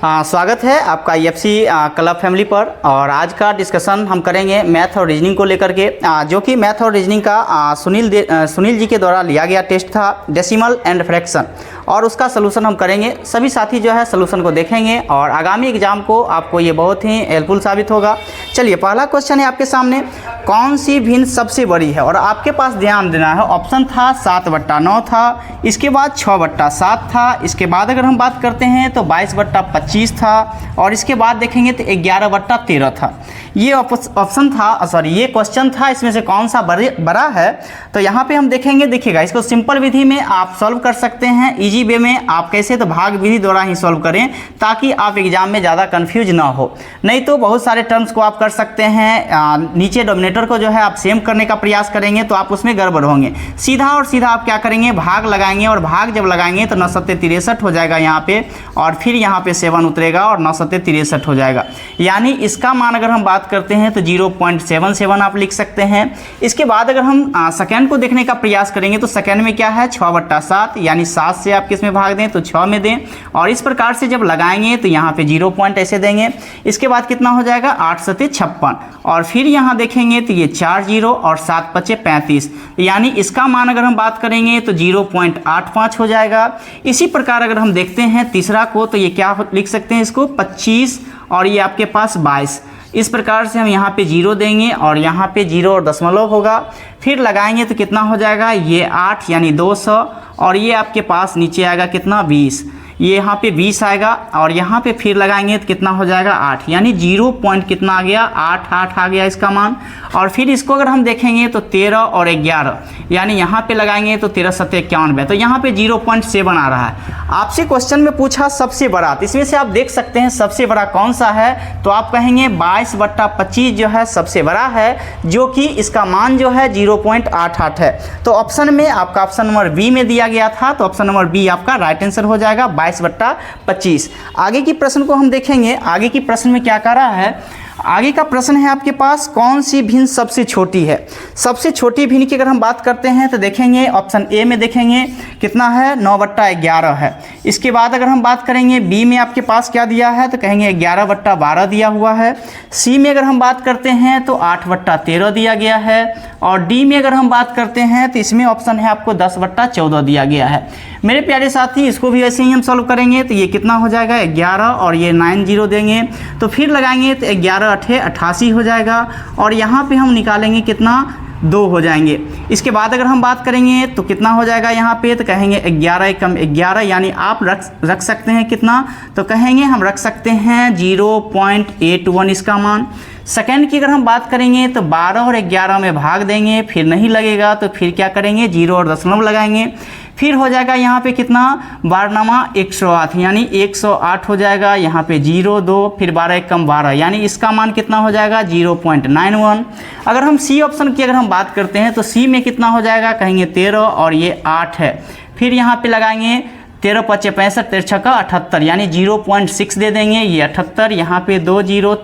स्वागत है आपका ईएफसी क्लब फैमिली पर। और आज का डिस्कशन हम करेंगे मैथ और रीजनिंग को लेकर के, जो कि मैथ और रीजनिंग का सुनील जी के द्वारा लिया गया टेस्ट था, डेसिमल एंड फ्रैक्शन, और उसका सलूशन हम करेंगे। सभी साथी जो है सलूशन को देखेंगे और आगामी एग्जाम को आपको ये बहुत ही हेल्पफुल साबित होगा। चलिए, पहला क्वेश्चन है आपके सामने, कौन सी भिन्न सबसे बड़ी है? और आपके पास ध्यान देना है, ऑप्शन था 7/9 था, इसके बाद 6/7 था, इसके बाद अगर हम बात करते हैं तो 22/25 था, और इसके बाद देखेंगे तो 11/13 था। ये ऑप्शन था, सॉरी ये क्वेश्चन था, इसमें से कौन सा बड़ा है? तो यहाँ पे हम देखेंगे, देखिएगा इसको सिंपल विधि में आप सॉल्व कर सकते हैं, इजी वे में। आप कैसे? तो भाग विधि द्वारा ही सॉल्व करें, ताकि आप एग्जाम में ज़्यादा कंफ्यूज ना हो। नहीं तो बहुत सारे टर्म्स को आप कर सकते हैं, नीचे डोमिनेटर को जो है आप सेम करने का प्रयास करेंगे तो आप उसमें गड़बड़ होंगे। सीधा और सीधा आप क्या करेंगे, भाग लगाएंगे, और भाग जब लगाएंगे तो 9 7 63 हो जाएगा यहाँ पे, और फिर यहाँ पे 7 उतरेगा और 9 7 63 हो जाएगा। यानी इसका मान अगर हम बात करते हैं तो 0.77 आप लिख सकते हैं। इसके बाद अगर हम सेकेंड को देखने का प्रयास करेंगे तो सेकेंड में क्या है, 6/7, यानी 7 से आप किस में भाग दें तो 6 में दें, और इस प्रकार से जब लगाएंगे तो यहाँ पे 0 पॉइंट ऐसे देंगे। इसके बाद कितना हो जाएगा, 8 7 56, और फिर यहाँ देखेंगे तो ये 4 0 और 7 5 35, यानी इसका मान अगर हम बात करेंगे तो 0.85 हो जाएगा। इसी प्रकार अगर हम देखते हैं तीसरा को, तो ये क्या लिख सकते हैं, इसको 25, और ये आपके पास 22। इस प्रकार से हम यहाँ पे 0 देंगे, और यहाँ पे 0 और दशमलव होगा, फिर लगाएंगे तो कितना हो जाएगा, ये 8 यानी 200, और ये आपके पास नीचे आएगा कितना, 20, ये यहाँ पे 20 आएगा, और यहाँ पे फिर लगाएंगे तो कितना हो जाएगा, 8, यानी 0 पॉइंट कितना आ गया, 8 आ गया इसका मान। और फिर इसको अगर हम देखेंगे तो 13 और 11, यानी यहाँ पे लगाएंगे तो 13 7 91, तो यहाँ पे 0.7 आ रहा है। आपसे क्वेश्चन में पूछा सबसे बड़ा, तो इसमें से आप देख सकते हैं सबसे बड़ा कौन सा है, तो आप कहेंगे 22/25 जो है सबसे बड़ा है, जो कि इसका मान जो है 0.88 है। तो ऑप्शन में आपका ऑप्शन नंबर बी में दिया गया था, तो ऑप्शन नंबर बी आपका राइट आंसर हो जाएगा, 22/25। आगे की प्रश्न को हम देखेंगे, आगे की प्रश्न में क्या कर रहा है। आगे का प्रश्न है आपके पास, कौन सी भिन्न सबसे छोटी है? सबसे छोटी भिन्न की अगर हम बात करते हैं तो देखेंगे ऑप्शन ए में देखेंगे कितना है, 9/11 है। इसके बाद अगर हम बात करेंगे बी में आपके पास क्या दिया है, तो कहेंगे 11/12 दिया हुआ है। सी में अगर हम बात करते हैं तो 8/13 दिया गया है, और डी में अगर हम बात करते हैं तो इसमें ऑप्शन है आपको 10/14 दिया गया है। मेरे प्यारे साथी, इसको भी ऐसे ही हम सॉल्व करेंगे, तो ये कितना हो जाएगा, 11, और ये 9 0 देंगे, तो फिर लगाएंगे तो 11 8 88 हो जाएगा, और यहाँ पे हम निकालेंगे कितना, 2 हो जाएंगे। इसके बाद अगर हम बात करेंगे तो कितना हो जाएगा यहाँ पे, तो कहेंगे 11 एकम 11, यानी आप रख सकते हैं कितना, तो कहेंगे हम रख सकते हैं 0.81 इसका मान। सेकेंड की अगर हम बात करेंगे तो 12 और 11 में भाग देंगे, फिर नहीं लगेगा तो फिर क्या करेंगे, 0 और दशमलव लगाएंगे, फिर हो जाएगा यहाँ पे कितना, 12 108, यानी 108 हो जाएगा। यहाँ पे 0 2, फिर 12 एकम 12, यानी इसका मान कितना हो जाएगा, 0.91। अगर हम सी ऑप्शन की अगर हम बात करते हैं तो सी में कितना हो जाएगा, कहेंगे 13, और ये 8 है, फिर यहाँ पे लगाएंगे 13 5 65, 13 6 78, यानी 0.6 दे देंगे, ये 78, यहाँ पे 2 0,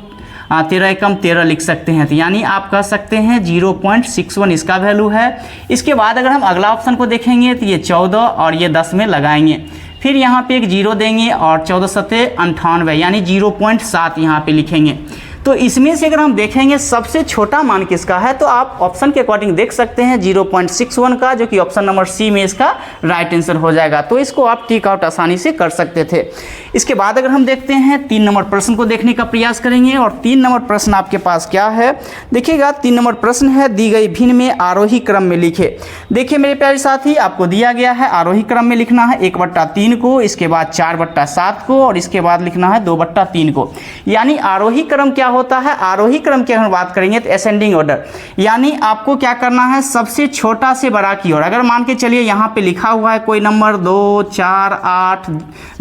13 एकम 13 लिख सकते हैं, तो यानी आप कह सकते हैं 0.61 इसका वैल्यू है। इसके बाद अगर हम अगला ऑप्शन को देखेंगे तो ये 14 और ये 10 में लगाएंगे, फिर यहाँ पे एक 0 देंगे, और 14 7 98, यानी 0.7 यहाँ पे लिखेंगे। तो इसमें से अगर हम देखेंगे सबसे छोटा मान किसका है, तो आप ऑप्शन के अकॉर्डिंग देख सकते हैं 0.61 का, जो कि ऑप्शन नंबर सी में इसका राइट आंसर हो जाएगा। तो इसको आप टिक आउट आसानी से कर सकते थे। इसके बाद अगर हम देखते हैं 3 नंबर प्रश्न को देखने का प्रयास करेंगे, और 3 नंबर प्रश्न आपके पास क्या है, देखिएगा 3 नंबर प्रश्न है, दी गई भिन्न में आरोही क्रम में लिखे। देखिए मेरे प्यारे साथी, आपको दिया गया है आरोही क्रम में लिखना है 1/3 को, इसके बाद 4/7 को, और इसके बाद लिखना है 2/3 को। यानी आरोही क्रम क्या होता है, आरोही क्रम की हम बात करेंगे तो असेंडिंग ऑर्डर, यानी आपको क्या करना है, सबसे छोटा से बड़ा की ओर। अगर मान के चलिए यहाँ पे लिखा हुआ है कोई नंबर 2 4 8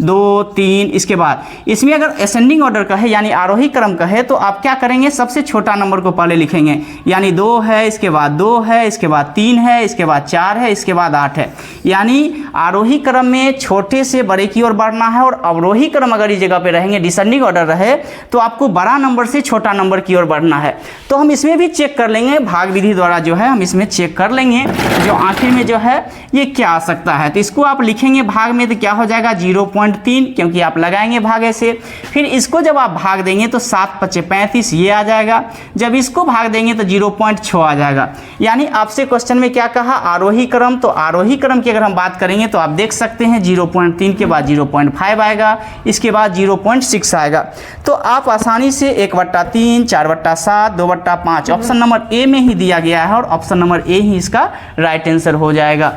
2 3, इसके बाद इसमें अगर असेंडिंग ऑर्डर का है, यानी आरोही क्रम का है, तो आप क्या करेंगे, सबसे छोटा नंबर को पहले लिखेंगे, यानी 2 है, इसके बाद 2 है, इसके बाद 3 है, इसके बाद 4 है, इसके बाद 8 है। यानी आरोही क्रम में छोटे से बड़े की ओर बढ़ना है, और अवरोही क्रम अगर इस जगह पे रहेंगे, डिसेंडिंग ऑर्डर रहे, तो आपको बड़ा नंबर से छोटा नंबर की ओर बढ़ना है। तो हम इसमें भी चेक कर लेंगे, भाग विधि द्वारा जो है हम इसमें चेक कर लेंगे जो आखिर में जो है ये क्या आ सकता है। तो इसको आप लिखेंगे भाग में तो क्या हो जाएगा 0.3, क्योंकि आप लगाएंगे भाग ऐसे। फिर इसको जब आप भाग देंगे तो 7 × 5 = 35 ये आ जाएगा। जब इसको भाग देंगे तो 0.6 आ जाएगा। यानी आपसे क्वेश्चन में क्या कहा, आरोही क्रम। तो आरोही क्रम की अगर हम बात करेंगे तो आप देख सकते हैं 0.3 के बाद 0.5 आएगा, इसके बाद 0.6 आएगा। तो आप आसानी से 1/3, 4/7, 2/5 ऑप्शन नंबर ए में ही दिया गया है और ऑप्शन नंबर ए ही इसका राइट आंसर हो जाएगा।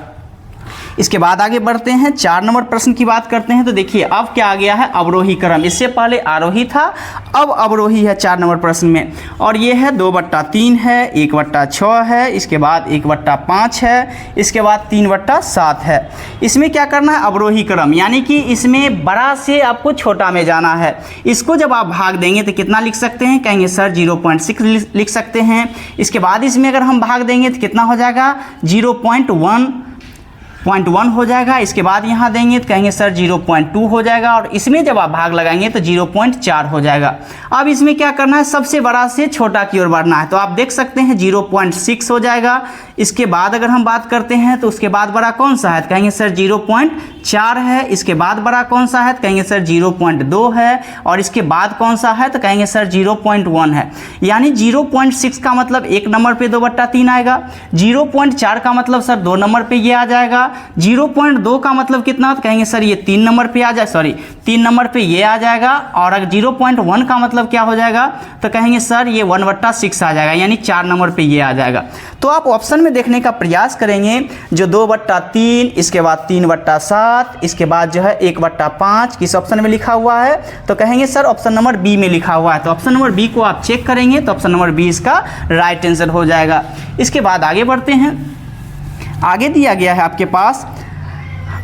इसके बाद आगे बढ़ते हैं, 4 नंबर प्रश्न की बात करते हैं। तो देखिए अब क्या आ गया है, अवरोही क्रम। इससे पहले आरोही था, अब अवरोही है 4 नंबर प्रश्न में। और ये है 2/3 है, 1/6 है, इसके बाद 1/5 है, इसके बाद 3/7 है। इसमें क्या करना है, अवरोही क्रम, यानी कि इसमें बड़ा से आपको छोटा में जाना है। इसको जब आप भाग देंगे तो कितना लिख सकते हैं, कहेंगे सर 0.6 लिख सकते हैं। इसके बाद इसमें अगर हम भाग देंगे तो कितना हो जाएगा 0.1 हो जाएगा। इसके बाद यहाँ देंगे तो कहेंगे सर 0.2 हो जाएगा। और इसमें जब आप भाग लगाएंगे तो 0.4 हो जाएगा। अब इसमें क्या करना है, सबसे बड़ा से छोटा की ओर बढ़ना है। तो आप देख सकते हैं 0.6 हो जाएगा। इसके बाद अगर हम बात करते हैं तो उसके बाद बड़ा कौन सा है, तो कहेंगे सर 0.4 है। इसके बाद बड़ा कौन सा है, तो कहेंगे सर 0.2 है। और इसके बाद कौन सा है, तो कहेंगे सर 0.1 है। यानी 0.6 का मतलब 1 नंबर पे 2/3 आएगा। 0.4 का मतलब सर 2 नंबर पे ये आ जाएगा। 0.2 का मतलब कितना, तो कहेंगे सर ये 3 नंबर पे आ जाए, सॉरी 3 नंबर पे ये आ जाएगा। और अगर 0.1 का मतलब क्या हो जाएगा, तो कहेंगे सर ये 1/6 आ जाएगा, यानी 4 नंबर पे ये आ जाएगा। तो आप ऑप्शन में देखने का प्रयास करेंगे, जो 2/3, इसके बाद 3/7, इसके बाद जो है 1/5 किस ऑप्शन में लिखा हुआ है, तो कहेंगे सर ऑप्शन नंबर बी में लिखा हुआ है। तो ऑप्शन नंबर बी को आप चेक करेंगे तो ऑप्शन नंबर बी इसका राइट आंसर हो जाएगा। इसके बाद आगे बढ़ते हैं, आगे दिया गया है आपके पास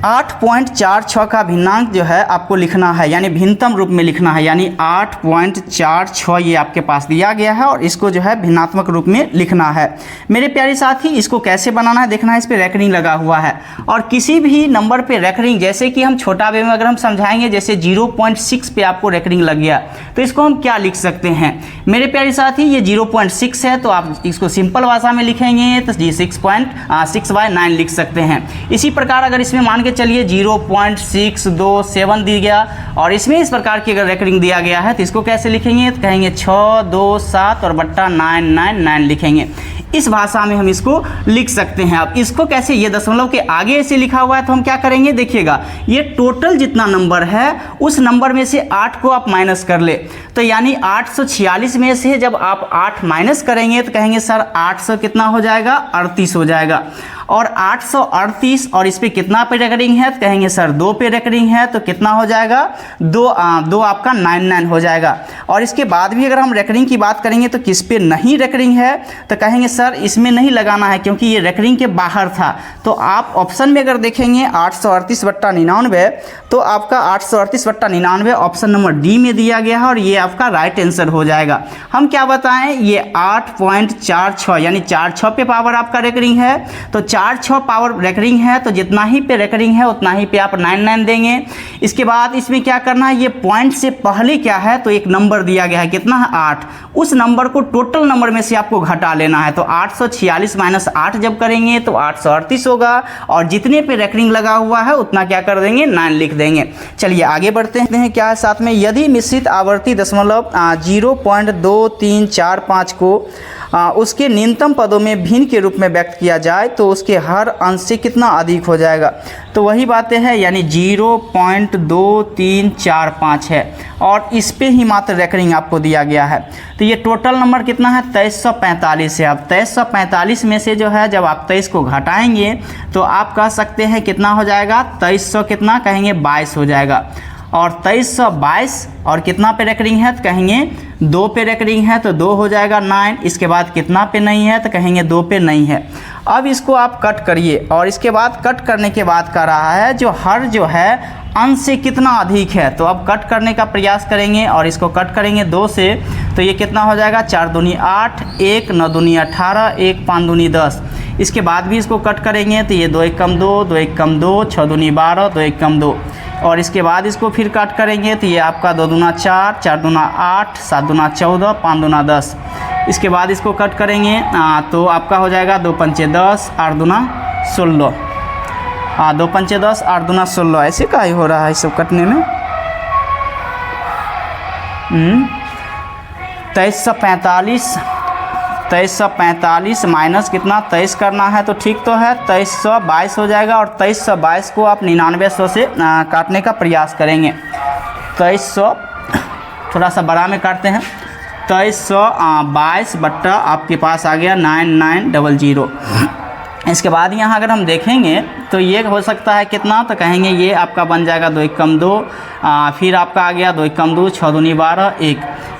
8.46 का भिन्नांक जो है आपको लिखना है, यानी भिन्नतम रूप में लिखना है। यानी 8.46 ये आपके पास दिया गया है और इसको जो है भिन्नात्मक रूप में लिखना है। मेरे प्यारे साथी, इसको कैसे बनाना है देखना है, इस पर रेकरिंग लगा हुआ है। और किसी भी नंबर पे रेकरिंग, जैसे कि हम छोटा वे में अगर हम समझाएंगे, जैसे 0.6 पे आपको रेकरिंग लग गया तो इसको हम क्या लिख सकते हैं मेरे प्यारे साथी, ये 0.6 है तो आप इसको सिंपल भाषा में लिखेंगे तो 6/9 लिख सकते हैं। इसी प्रकार अगर इसमें मान के चलिए 0.627 दी गया और इसमें इस प्रकार की अगर रेकरिंग दिया गया है तो इसको कैसे लिखेंगे, तो कहेंगे 627 और बट्टा 999 लिखेंगे। इस भाषा में हम इसको लिख सकते हैं। अब इसको कैसे, ये दशमलव के आगे ऐसे लिखा हुआ है तो हम क्या करेंगे, देखिएगा ये टोटल जितना नंबर है उस नंबर में से 8 को आप माइनस कर ले। तो यानी 846 में से जब आप 8 माइनस करेंगे तो कहेंगे सर 800 कितना हो जाएगा, 38 हो जाएगा। और 838 और इस पे कितना पे रेकरिंग है, तो कहेंगे सर 2 पे रेकरिंग है तो कितना हो जाएगा, 2 आपका 99 हो जाएगा। और इसके बाद भी अगर हम रेकरिंग की बात करेंगे तो किस पे नहीं रेकरिंग है, तो कहेंगे सर इसमें नहीं लगाना है क्योंकि ये रेकरिंग के बाहर था। तो आप ऑप्शन में अगर देखेंगे 838/99 तो आपका 838/99 ऑप्शन नंबर डी में दिया गया है और ये आपका राइट आंसर हो जाएगा। हम क्या बताएं, ये 8.46 यानी 4/6 पे पावर आपका रेकरिंग है। तो 4/6 पावर रेकरिंग है तो जितना ही पे रेकरिंग है उतना ही पे आप 99 देंगे। इसके बाद इसमें क्या करना है, ये पॉइंट से पहले क्या है तो एक नंबर दिया गया है, कितना है 8, उस नंबर को टोटल नंबर में से आपको घटा लेना है। तो 846 - 8 जब करेंगे तो 838 होगा और जितने पे रेकरिंग लगा हुआ है उतना क्या कर देंगे, 9 लिख देंगे। चलिए आगे बढ़ते हैं, क्या है साथ में, यदि मिश्रित आवर्ती दशमलव 0.2345 को उसके न्यूनतम पदों में भिन्न के रूप में व्यक्त किया जाए तो उसके हर अंश से कितना अधिक हो जाएगा। तो वही बातें हैं, यानी 0.2345 है और इस पे ही मात्र रेकरिंग आपको दिया गया है। तो ये टोटल नंबर कितना है, 2345 है। अब 2345 में से जो है जब आप 23 को घटाएंगे तो आप कह सकते हैं कितना हो जाएगा, 2300 कितना कहेंगे 22 हो जाएगा। और 2322 और कितना पे रेकरिंग है, तो कहेंगे 2 पे रेकरिंग है तो 2 हो जाएगा 9। इसके बाद कितना पे नहीं है, तो कहेंगे 2 पे नहीं है। अब इसको आप कट करिए और इसके बाद कट करने के बाद कह रहा है जो हर जो है अंश से कितना अधिक है। तो अब कट करने का प्रयास करेंगे और इसको कट करेंगे 2 से तो ये कितना हो जाएगा, 4 दूनी 8, 1 9 दूनी 18, 1 5 दूनी 10। इसके बाद भी इसको कट करेंगे तो ये 2 1 कम 2, 2 1 कम 2, 6 दूनी 12, 2 1 कम 2 और इसके बाद इसको फिर काट करेंगे तो ये आपका 2 दूना 4, 4 दूना 8, 7 दूना 14, 5 दूना 10। इसके बाद इसको कट करेंगे तो आपका हो जाएगा 2 पंचे 10, 8 दूना 16। 2 पंचे 10, 8 दूना 16। ऐसे का ही हो रहा है इस सब कटने में। 2345 माइनस कितना 23 करना है तो ठीक तो है, 2322 हो जाएगा। और 2322 को आप 9900 से काटने का प्रयास करेंगे। 2300 थोड़ा सा बड़ा में काटते हैं। 2322 बट्टा आपके पास आ गया 9900। इसके बाद यहाँ अगर हम देखेंगे तो ये हो सकता है कितना, तो कहेंगे ये आपका बन जाएगा 2 एकम 2, फिर आपका आ गया 2 एकम 2, 6 दूनी 12, 1।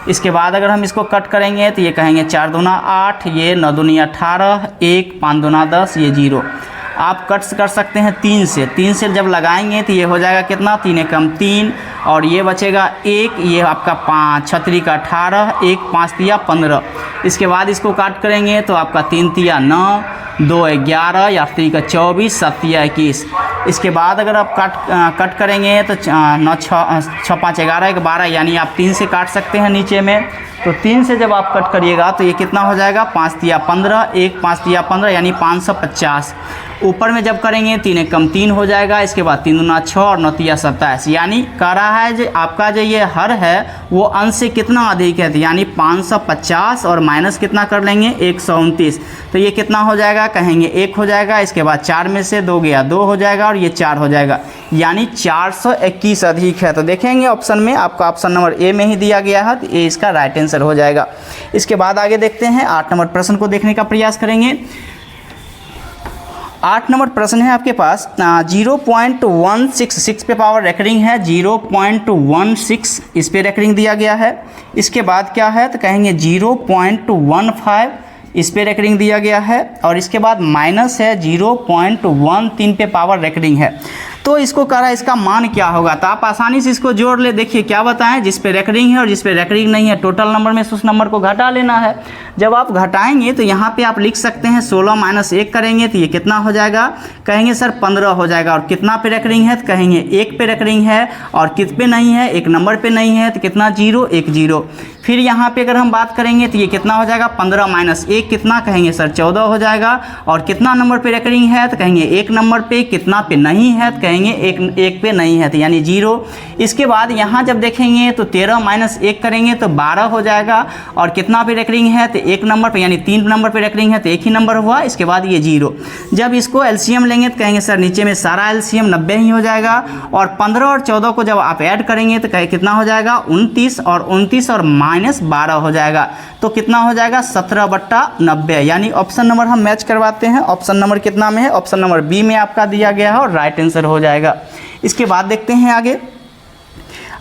इसके बाद अगर हम इसको कट करेंगे तो ये कहेंगे 4 दूना 8, ये 9 दूनी 18, 1, 5 दूना 10, ये 0। आप कट कर सकते हैं 3 से। 3 से जब लगाएंगे तो ये हो जाएगा कितना, 3 एकम 3, और ये बचेगा 1, ये आपका 5, 6 3 का 18, 1 5 तिया 15। इसके बाद इसको काट करेंगे तो आपका 3 तिया 9, 2 11, या 3 का 24, 7 तिया 21। इसके बाद अगर आप कट करेंगे तो 9 6 5 11, 1 12, यानी आप 3 से काट सकते हैं नीचे में। तो 3 से जब आप कट करिएगा तो ये कितना हो जाएगा, 5 तिया 15, 1 5 तिया 15, यानी 550। ऊपर में जब करेंगे 3 एकम 3 हो जाएगा। इसके बाद 3 दूना 6 और 9 तिया 27, यानी कह रहा है जो आपका जो ये हर है वो अंश से कितना अधिक है, यानी 550 और माइनस कितना कर लेंगे 129। तो ये कितना हो जाएगा, कहेंगे 1 हो जाएगा। इसके बाद 4 में से 2 गया 2 हो जाएगा, और ये 4 हो जाएगा, यानी 421 अधिक है। तो देखेंगे ऑप्शन में आपका ऑप्शन नंबर ए में ही दिया गया है, तो ये इसका राइट आंसर हो जाएगा। इसके बाद आगे देखते हैं 8 नंबर प्रश्न को देखने का प्रयास करेंगे। 8 नंबर प्रश्न है आपके पास 0.166 पे पावर रेकरिंग है, 0.16 इस पे रेकरिंग दिया गया है। इसके बाद क्या है तो कहेंगे 0.15 इस पे रेकरिंग दिया गया है, और इसके बाद माइनस है 0.13 पे पावर रेकरिंग है। तो इसको कह रहा है इसका मान क्या होगा, तो आप आसानी से इसको जोड़ ले। देखिए क्या बताएं, जिस पे रेकरिंग है और जिस पे रेकरिंग नहीं है, टोटल नंबर में से उस नंबर को घटा लेना है। जब आप घटाएंगे तो यहाँ पे आप लिख सकते हैं 16 माइनस 1 करेंगे तो ये कितना हो जाएगा, कहेंगे सर 15 हो जाएगा। और कितना पे रेकरिंग है तो कहेंगे 1 पे रेकरिंग है, और कित पे नहीं है, 1 नंबर पे नहीं है, तो कितना 0 1 0। फिर यहाँ पे अगर हम बात करेंगे तो ये कितना हो जाएगा, 15 माइनस 1 कितना, कहेंगे सर 14 हो जाएगा। और कितना नंबर पे रेकरिंग है तो कहेंगे 1 नंबर पे, कितना पे नहीं है तो कहेंगे 1 पे नहीं है, तो यानी 0। इसके बाद यहाँ जब देखेंगे तो 13 माइनस 1 करेंगे तो 12 हो जाएगा। और कितना पे रेकरिंग है तो 1 नंबर पे, यानी 3 नंबर पे रेकरिंग है तो 1 ही नंबर हुआ। इसके बाद ये 0। जब इसको एलसीएम लेंगे तो कहेंगे सर नीचे में सारा एलसीएम 90 ही हो जाएगा। और 15 और 14 को जब आप ऐड करेंगे तो कहे कितना हो जाएगा, 29 और माइनस 12 हो जाएगा। तो कितना हो जाएगा 17/90, यानी ऑप्शन नंबर हम मैच करवाते हैं। ऑप्शन नंबर कितना में है, ऑप्शन नंबर बी में आपका दिया गया है, और राइट आंसर हो जाएगा। इसके बाद देखते हैं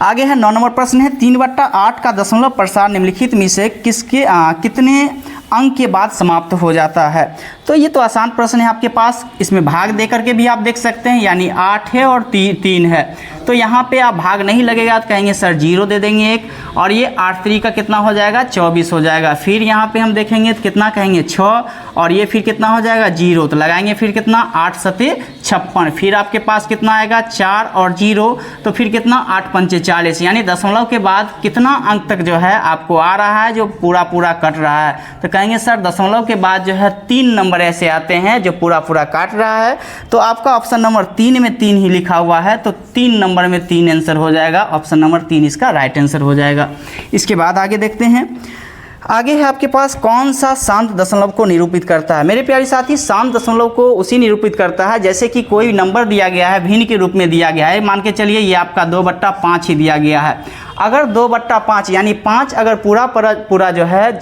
आगे है 9 नंबर प्रश्न है 3/8 का दशमलव प्रसार निम्नलिखित में से किसके कितने अंक के बाद समाप्त हो जाता है। तो ये तो आसान प्रश्न है आपके पास, इसमें भाग दे करके भी आप देख सकते हैं, यानी 8 है और 3 है। तो यहाँ पे आप भाग नहीं लगेगा तो कहेंगे सर 0 दे देंगे 1, और ये 8 3 का कितना हो जाएगा 24 हो जाएगा। फिर यहाँ पे हम देखेंगे तो कितना कहेंगे 6, और ये फिर कितना हो जाएगा 0, तो लगाएंगे फिर कितना 8 7 56। फिर आपके पास कितना आएगा 4 और 0, तो फिर कितना 8 5 40, यानी दशमलव के बाद कितना अंक तक जो है आपको आ रहा है जो पूरा कट रहा है। तो कहेंगे सर दशमलव के बाद जो है 3 नंबर ऐसे आते हैं जो पूरा काट रहा है। तो आपका ऑप्शन नंबर 3 में 3 ही लिखा हुआ है, तो 3 नंबर में 3 आंसर हो जाएगा। ऑप्शन नंबर 3 इसका राइट आंसर हो जाएगा। इसके बाद आगे देखते हैं, आगे है आपके पास कौन सा शांत दशमलव को निरूपित करता है। मेरे प्यारे साथी, शांत दशमलव को उसी निरूपित करता है जैसे कि कोई नंबर दिया गया है, भिन्न के रूप में दिया गया है। मान के चलिए ये आपका 2/5 ही दिया गया है। अगर 2/5 यानी 5 अगर पूरा जो है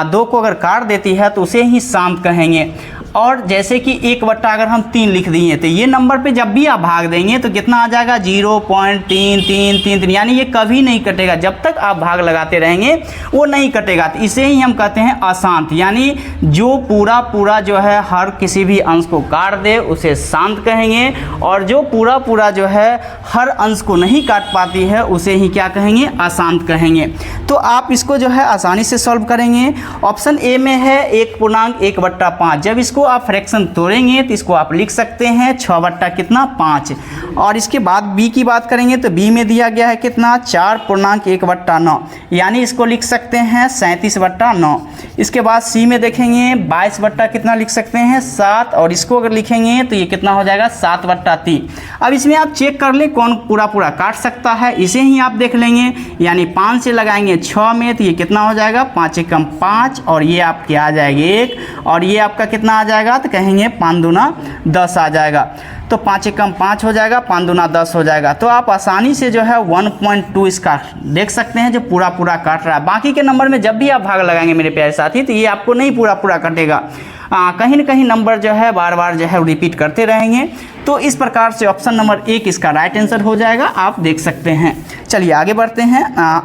2 को अगर काट देती है तो उसे ही शांत कहेंगे। और जैसे कि 1/ अगर हम 3 लिख दिए तो ये नंबर पे जब भी आप भाग देंगे तो कितना आ जाएगा 0.3333, यानी ये कभी नहीं कटेगा। जब तक आप भाग लगाते रहेंगे वो नहीं कटेगा। तो इसे ही हम कहते हैं अशांत, यानी जो पूरा जो है हर किसी भी अंश को काट दे उसे शांत कहेंगे, और जो पूरा जो है हर अंश को नहीं काट पाती है उसे ही क्या कहेंगे, अशांत कहेंगे। तो आप इसको जो है आसानी से सॉल्व करेंगे। ऑप्शन ए में है 1.1/5, जब इसको इसको आप फ्रैक्शन तोड़ेंगे तो इसको आप लिख सकते हैं 6 बट्टा कितना 5। और इसके बाद बी की बात करेंगे तो बी में दिया गया है कितना 4.1/9, यानी इसको लिख सकते हैं 37/9। इसके बाद सी में देखेंगे 22 बट्टा कितना लिख सकते हैं 7, और इसको अगर लिखेंगे तो ये कितना हो जाएगा 7/3। अब इसमें आप चेक कर लें कौन पूरा पूरा काट सकता है, इसे ही आप देख लेंगे, यानी 5 से लगाएंगे 6 में तो ये कितना हो जाएगा 5 एकम 5, और ये आपके आ जाएगा 1, और ये आपका कितना आ जाएगा तो कहेंगे 5 दूना 10 आ जाएगा। तो 5 एकम 5 हो जाएगा, 5 दूना 10 हो जाएगा। तो आप आसानी से जो है 1.2 इसका देख सकते हैं जो पूरा पूरा काट रहा है। बाकी के नंबर में जब भी आप भाग लगाएंगे मेरे प्यारे साथी तो ये आपको नहीं पूरा पूरा कटेगा, कहीं ना कहीं नंबर जो है बार बार जो है रिपीट करते रहेंगे। तो इस प्रकार से ऑप्शन नंबर 1 इसका राइट आंसर हो जाएगा, आप देख सकते हैं। चलिए आगे बढ़ते हैं।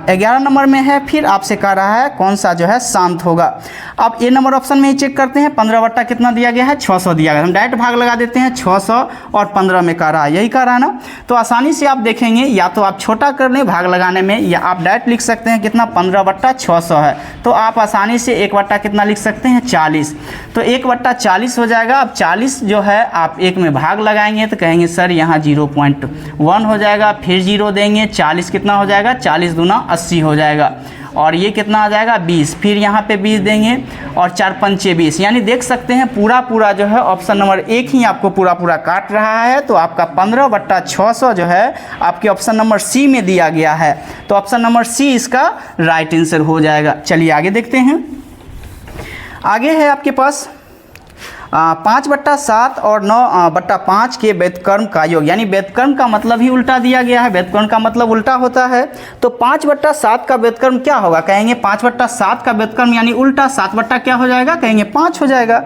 11 नंबर में है, फिर आपसे कह रहा है कौन सा जो है शांत होगा। अब ए नंबर ऑप्शन में ही चेक करते हैं। 15 बट्टा कितना दिया गया है 600 दिया गया, हम डायरेक्ट भाग लगा देते हैं 600 और 15 में कह रहा है, यही कह रहा है ना। तो आसानी से आप देखेंगे या तो आप छोटा कर लें भाग लगाने में, या आप डायरेक्ट लिख सकते हैं कितना 15 बट्टा 600 है, तो आप आसानी से 1 बट्टा कितना लिख सकते हैं 40, तो 1 बट्टा 40 हो जाएगा। अब 40 जो है आप 1 में भाग लगाएंगे तो कहेंगे सर यहाँ 0.1 हो जाएगा, फिर 0 देंगे, 40 कितना हो जाएगा 40 दूना 80 हो जाएगा, और ये कितना आ जाएगा 20, फिर यहाँ पे 20 देंगे, और 4 पंचे 20, यानी देख सकते हैं पूरा पूरा जो है ऑप्शन नंबर 1 ही आपको पूरा पूरा काट रहा है। तो आपका 15 बट्टा 600 जो है आपके ऑप्शन नंबर सी में दिया गया है, तो ऑप्शन नंबर सी इसका राइट आंसर हो जाएगा। चलिए आगे देखते हैं। आगे है आपके पास 5 बट्टा 7 और 9 बट्टा 5 के व्युत्क्रम का योग, यानी व्युत्क्रम का मतलब ही उल्टा दिया गया है, व्युत्क्रम का मतलब उल्टा होता है। तो 5 बट्टा 7 का व्युत्क्रम क्या होगा, कहेंगे 5 बट्टा 7 का व्युत्क्रम यानी उल्टा 7 बट्टा क्या हो जाएगा, कहेंगे 5 हो जाएगा।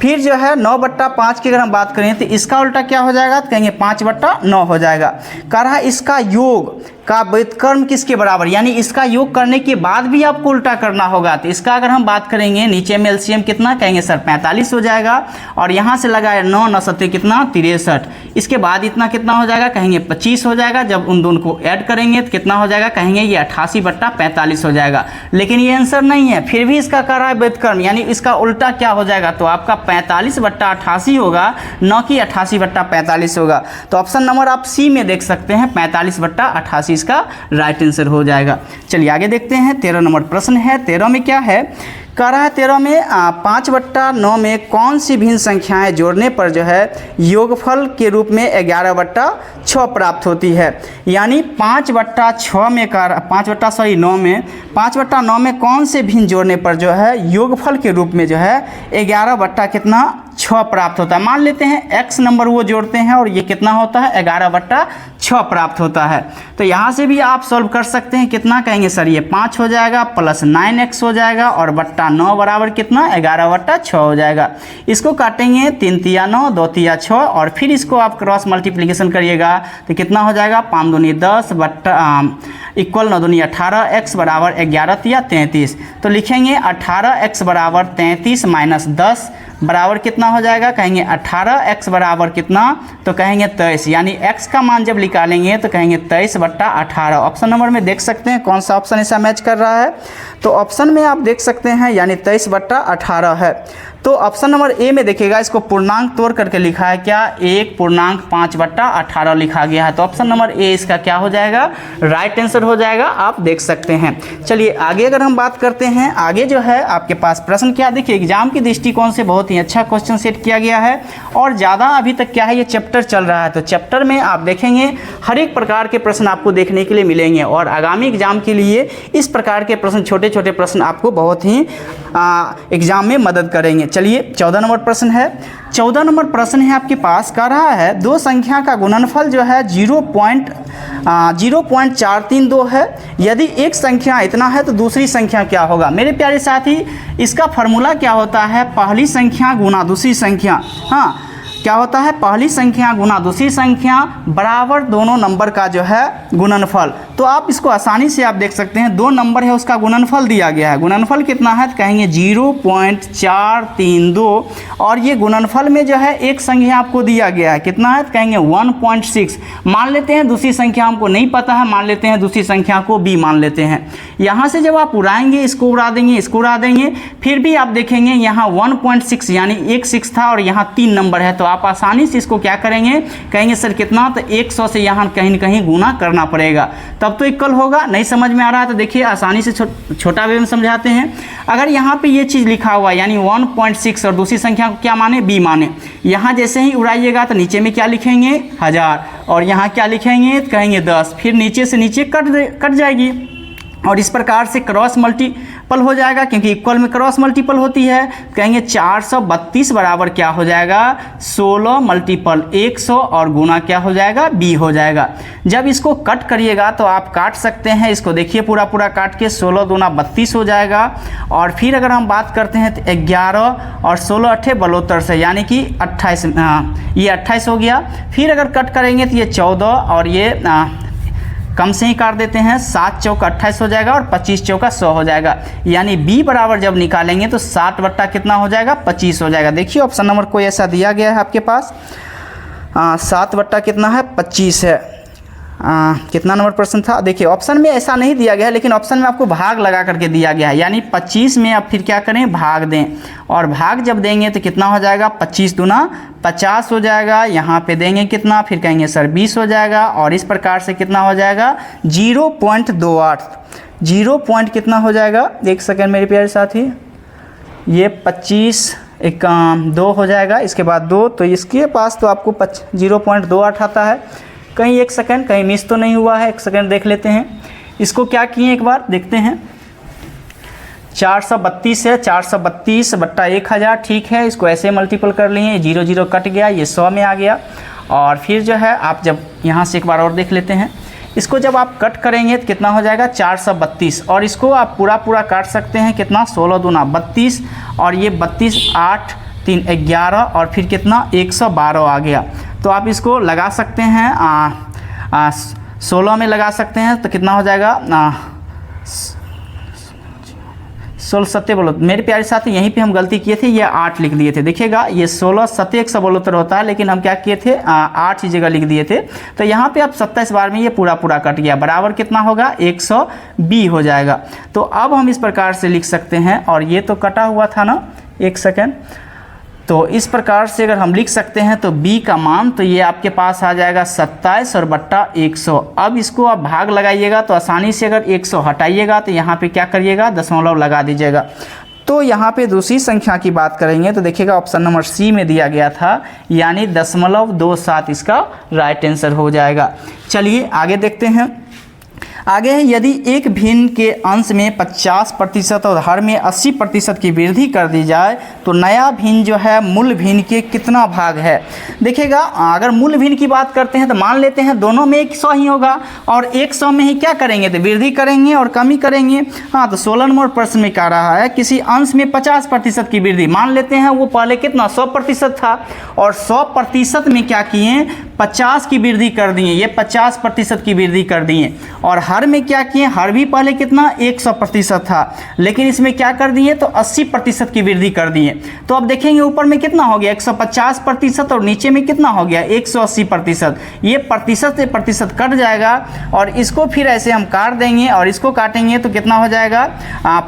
फिर जो है 9 बट्टा 5 की अगर हम बात करें तो इसका उल्टा क्या हो जाएगा, तो कहेंगे 5 बट्टा 9 हो जाएगा। कह रहा है इसका योग का व्युत्क्रम किसके बराबर, यानी इसका योग करने के बाद भी आपको उल्टा करना होगा। तो इसका अगर हम बात करेंगे नीचे में एलसीएम कितना, कहेंगे सर 45 हो जाएगा, और यहाँ से लगाए 9 9 7 कितना 63, इसके बाद इतना कितना हो जाएगा, कहेंगे 25 हो जाएगा। जब उन दोनों को ऐड करेंगे तो कितना हो जाएगा, कहेंगे ये 88 बट्टा 45 हो जाएगा। लेकिन ये आंसर नहीं है, फिर भी इसका कह रहा है व्युत्क्रम, यानी इसका उल्टा क्या हो जाएगा, तो आपका 45 बट्टा 88 होगा, न कि 88 बट्टा 45 होगा। तो ऑप्शन नंबर आप सी में देख सकते हैं 45 बट्टा 88 इसका राइट आंसर हो जाएगा। चलिए आगे देखते हैं। 13 नंबर प्रश्न है। 13 में क्या है, कह रहा है 13 में 5 बट्टा 9 में कौन सी भिन्न संख्याएं जोड़ने पर जो है योगफल के रूप में 11 बट्टा 6 प्राप्त होती है। यानी 5 बट्टा 6 में 5 बट्टा 9 में कौन से भिन्न जोड़ने पर जो है योगफल के रूप में जो है 11 बट्टा कितना 6 प्राप्त होता है। मान लेते हैं x नंबर वो जोड़ते हैं और ये कितना होता है 11 बट्टा 6 प्राप्त होता है। तो यहाँ से भी आप सॉल्व कर सकते हैं, कितना कहेंगे सर ये 5 हो जाएगा प्लस 9x हो जाएगा, और बट्टा 9 बराबर कितना 11 बट्टा 6 हो जाएगा। इसको काटेंगे 3 तिया 9 2 तिया 6, और फिर इसको आप क्रॉस मल्टीप्लिकेशन करिएगा तो कितना हो जाएगा 5 दूनी 10 बट्टा इक्वल 9 दूनी 18, x बराबर 11 तिया 33। तो लिखेंगे 18x बराबर 33 माइनस 10 बराबर कितना हो जाएगा, कहेंगे 18x बराबर कितना, तो कहेंगे 23, यानी x का मान जब निकालेंगे तो कहेंगे 23 बट्टा 18। ऑप्शन नंबर में देख सकते हैं कौन सा ऑप्शन ऐसा मैच कर रहा है, तो ऑप्शन में आप देख सकते हैं यानी 23 बट्टा 18 है। तो ऑप्शन नंबर ए में देखिएगा इसको पूर्णांक तोड़ करके लिखा है क्या, 1.5 बट्टा 18 लिखा गया है। तो ऑप्शन नंबर ए इसका क्या हो जाएगा, राइट आंसर हो जाएगा, आप देख सकते हैं। चलिए आगे अगर हम बात करते हैं, आगे जो है आपके पास प्रश्न क्या, देखिए एग्जाम के दृष्टिकोण से बहुत ही अच्छा क्वेश्चन सेट किया गया है, और ज़्यादा अभी तक क्या है ये चैप्टर चल रहा है, तो चैप्टर में आप देखेंगे हर एक प्रकार के प्रश्न आपको देखने के लिए मिलेंगे, और आगामी एग्जाम के लिए इस प्रकार के प्रश्न छोटे छोटे प्रश्न आपको बहुत ही एग्जाम में मदद करेंगे। चलिए 14 नंबर प्रश्न है। 14 नंबर प्रश्न है आपके पास, कह रहा है दो संख्या का गुणनफल जो है 0.432 है। यदि एक संख्या इतना है तो दूसरी संख्या क्या होगा। मेरे प्यारे साथी, इसका फॉर्मूला क्या होता है, पहली संख्या गुना दूसरी संख्या, हाँ क्या होता है, पहली संख्या गुना दूसरी संख्या बराबर दोनों नंबर का जो है गुणनफल। तो आप इसको आसानी से आप देख सकते हैं, 2 नंबर है उसका गुणनफल दिया गया है। गुणनफल कितना है तो कहेंगे 0.432 और ये गुणनफल में जो है एक संख्या आपको दिया गया है, कितना है तो कहेंगे 1.6। मान लेते हैं दूसरी संख्या हमको नहीं पता है, मान लेते हैं दूसरी संख्या को b मान लेते हैं। यहाँ से जब आप उड़ाएंगे, इसको उड़ा देंगे, इसको उड़ा देंगे, फिर भी आप देखेंगे यहाँ 1.6 यानी 1/6 था और यहाँ 3 नंबर है, तो आप आसानी से इसको क्या करेंगे, कहेंगे सर कितना, तो 100 से यहाँ कहीं न कहीं गुना करना पड़ेगा, तब तो इक्वल होगा। नहीं समझ में आ रहा है तो देखिए आसानी से छोटा वे में समझाते हैं। अगर यहाँ पे ये चीज़ लिखा हुआ यानी 1.6 और दूसरी संख्या को क्या माने, b माने, यहाँ जैसे ही उड़ाइएगा तो नीचे में क्या लिखेंगे 1000 और यहाँ क्या लिखेंगे तो कहेंगे 10, फिर नीचे से नीचे कट जाएगी और इस प्रकार से क्रॉस मल्टीपल हो जाएगा, क्योंकि इक्वल में क्रॉस मल्टीपल होती है। कहेंगे 432 बराबर क्या हो जाएगा 16 मल्टीपल 100 और गुना क्या हो जाएगा b हो जाएगा। जब इसको कट करिएगा तो आप काट सकते हैं, इसको देखिए पूरा काट के 16 दूना 32 हो जाएगा और फिर अगर हम बात करते हैं तो 11 और 16 8 72 से यानी कि 28, ये 28 हो गया। फिर अगर कट करेंगे तो ये 14 और ये कम से ही काट देते हैं, 7 चौका 28 हो जाएगा और 25 चौका 100 हो जाएगा, यानी b बराबर जब निकालेंगे तो 60 बट्टा कितना हो जाएगा 25 हो जाएगा। देखिए ऑप्शन नंबर कोई ऐसा दिया गया है आपके पास, 7 बट्टा कितना है 25 है। कितना नंबर प्रश्न था, देखिए ऑप्शन में ऐसा नहीं दिया गया है, लेकिन ऑप्शन में आपको भाग लगा करके दिया गया है, यानी 25 में आप फिर क्या करें भाग दें और भाग जब देंगे तो कितना हो जाएगा 25 दूना 50 हो जाएगा। यहाँ पे देंगे कितना, फिर कहेंगे सर 20 हो जाएगा और इस प्रकार से कितना हो जाएगा 0.28। 0 पॉइंट कितना हो जाएगा, एक सेकेंड मेरे प्यारे साथी, ये 25 एक 2 हो जाएगा, इसके बाद 2, तो इसके पास तो आपको 0.28 आता है। कहीं एक सेकंड कहीं मिस तो नहीं हुआ है, एक सेकंड देख लेते हैं। इसको क्या किए एक बार देखते हैं, 432 है, 432 बट्टा 1000, ठीक है, इसको ऐसे मल्टीपल कर लिए, 0 0 कट गया, ये 100 में आ गया। और फिर जो है आप जब यहाँ से एक बार और देख लेते हैं, इसको जब आप कट करेंगे तो कितना हो जाएगा 432 और इसको आप पूरा काट सकते हैं, कितना 16 दूना 32 और ये 32 8 3 11 और फिर कितना 112 आ गया। तो आप इसको लगा सकते हैं 16 में लगा सकते हैं तो कितना हो जाएगा 16 सत्ते बोलो, मेरे प्यारे साथी यहीं पे हम गलती किए थे, ये 8 लिख दिए थे। देखिएगा ये 16 सत्ते 172 होता है, लेकिन हम क्या किए थे 8 ही जगह लिख दिए थे। तो यहाँ पे अब 27 बार में ये पूरा कट गया, बराबर कितना होगा 120 हो जाएगा। तो अब हम इस प्रकार से लिख सकते हैं, और ये तो कटा हुआ था ना, एक सेकेंड, तो इस प्रकार से अगर हम लिख सकते हैं तो b का मान तो ये आपके पास आ जाएगा 27 और बट्टा 100। अब इसको आप भाग लगाइएगा तो आसानी से अगर 100 हटाइएगा तो यहाँ पे क्या करिएगा दशमलव लगा दीजिएगा। तो यहाँ पे दूसरी संख्या की बात करेंगे तो देखिएगा ऑप्शन नंबर सी में दिया गया था, यानी 0.27 इसका राइट आंसर हो जाएगा। चलिए आगे देखते हैं। आगे है, यदि एक भिन्न के अंश में 50% और हर में 80% की वृद्धि कर दी जाए तो नया भिन्न जो है मूल भिन्न के कितना भाग है। देखिएगा अगर मूल भिन्न की बात करते हैं तो मान लेते हैं दोनों में 100 ही होगा और 100 में ही क्या करेंगे तो वृद्धि करेंगे और कमी करेंगे। हाँ, तो 16 नंबर प्रश्न में कह रहा है किसी अंश में 50% की वृद्धि, मान लेते हैं वो पहले कितना 100% था और 100% में क्या किए 50 की वृद्धि कर दिए, ये 50% की वृद्धि कर दिए। और हर में क्या किए, हर भी पहले कितना 100% था, लेकिन इसमें क्या कर दिए तो 80% की वृद्धि कर दिए। तो अब देखेंगे ऊपर में कितना हो गया 150% और नीचे में कितना हो गया 180%। ये प्रतिशत से प्रतिशत कट जाएगा और इसको फिर ऐसे हम काट देंगे और इसको काटेंगे तो कितना हो जाएगा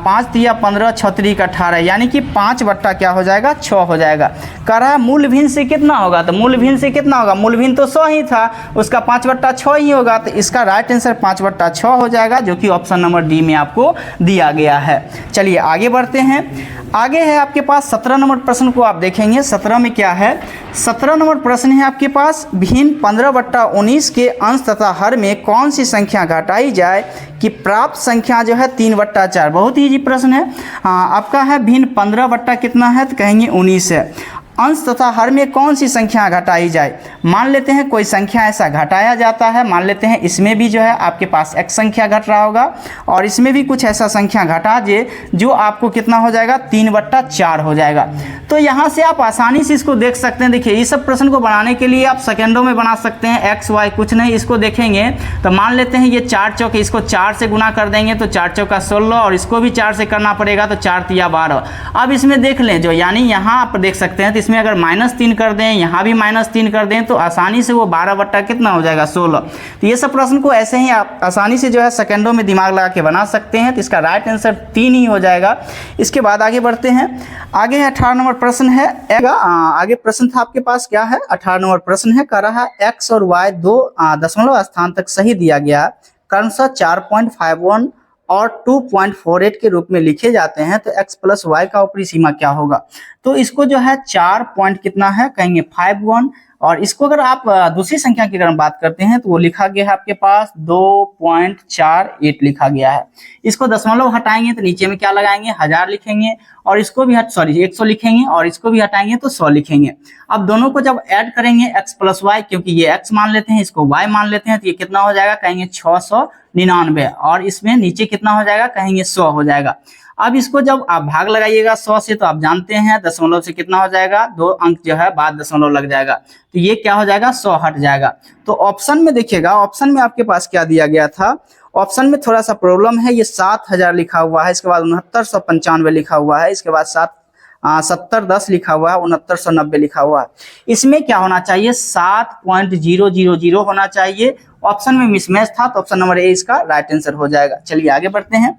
5 तिया 15 6 3 18, यानी कि 5 बट्टा क्या हो जाएगा 6 हो जाएगा। कह रहा है मूल भिन्न से कितना होगा, तो मूल भिन्न से कितना होगा, मूल भिन्न तो 100 ही था, उसका 5/6 ही होगा, तो इसका राइट आंसर 5/6 हो जाएगा, जो कि ऑप्शन नंबर डी में आपको दिया गया है। चलिए आगे बढ़ते हैं। आगे है आपके पास 17 नंबर प्रश्न को आप देखेंगे। 17 में क्या है, 17 नंबर प्रश्न है आपके पास भिन्न 15/19 के अंश तथा हर में कौन सी संख्या घटाई जाए कि प्राप्त संख्या जो है 3/4। बहुत ही इजी प्रश्न है। आपका है भिन्न 15 बट्टा कितना है तो कहेंगे 19 है। अंश तथा हर में कौन सी संख्या घटाई जाए। मान लेते हैं कोई संख्या ऐसा घटाया जाता है, मान लेते हैं इसमें भी जो है आपके पास x संख्या घट रहा होगा और इसमें भी कुछ ऐसा संख्या घटा दे जो आपको कितना हो जाएगा 3/4 हो जाएगा। तो यहाँ से आप आसानी से इसको देख सकते हैं। देखिए इस सब प्रश्न को बनाने के लिए आप सेकेंडों में बना सकते हैं, x y कुछ नहीं। इसको देखेंगे तो मान लेते हैं ये 4 चौके, इसको 4 से गुना कर देंगे तो 4 चौका 16 और इसको भी 4 से करना पड़ेगा तो 4 तिया 12। अब इसमें देख लें जो यानी यहाँ आप देख सकते हैं तो इसमें अगर -3 कर दें, यहाँ भी -3 कर दें तो आसानी से वो 12 बट्टा कितना हो जाएगा 16। तो ये सब प्रश्न को ऐसे ही आप आसानी से जो है सेकेंडों में दिमाग लगा के बना सकते हैं। तो इसका राइट आंसर 3 ही हो जाएगा। इसके बाद आगे बढ़ते हैं। आगे 18 नंबर प्रश्न है। आगे प्रश्न था आपके पास क्या है, 18 नंबर प्रश्न है, कह रहा है x और y दो दशमलव स्थान तक सही दिया गया, क्रमशः 4.51 और 2.48 के रूप में लिखे जाते हैं, तो x प्लस वाई का ऊपरी सीमा क्या होगा। तो इसको जो है 4 पॉइंट कितना है कहेंगे 51 और इसको अगर आप दूसरी संख्या की अगर बात करते हैं तो वो लिखा गया है आपके पास 2.48 लिखा गया है। इसको दशमलव हटाएंगे तो नीचे में क्या लगाएंगे 1000 लिखेंगे और इसको भी 100 लिखेंगे और इसको भी हटाएंगे तो 100 लिखेंगे। अब दोनों को जब ऐड करेंगे x प्लस वाई, क्योंकि ये x मान लेते हैं इसको y मान लेते हैं, तो ये कितना हो जाएगा कहेंगे 699 और इसमें नीचे कितना हो जाएगा कहेंगे 100 हो जाएगा। अब इसको जब आप भाग लगाइएगा 100 से तो आप जानते हैं दशमलव से कितना हो जाएगा 2 अंक जो है बाद दशमलव लग जाएगा, तो ये क्या हो जाएगा 100 हट जाएगा। तो ऑप्शन में देखिएगा, ऑप्शन में आपके पास क्या दिया गया था, ऑप्शन में थोड़ा सा प्रॉब्लम है। ये 7000 लिखा हुआ है, इसके बाद 6995 लिखा हुआ है, इसके बाद 7010 लिखा हुआ है, 6990 लिखा हुआ है। इसमें क्या होना चाहिए 7.000 होना चाहिए। ऑप्शन में मिसमैच था तो ऑप्शन नंबर ए इसका राइट आंसर हो जाएगा। चलिए आगे बढ़ते हैं।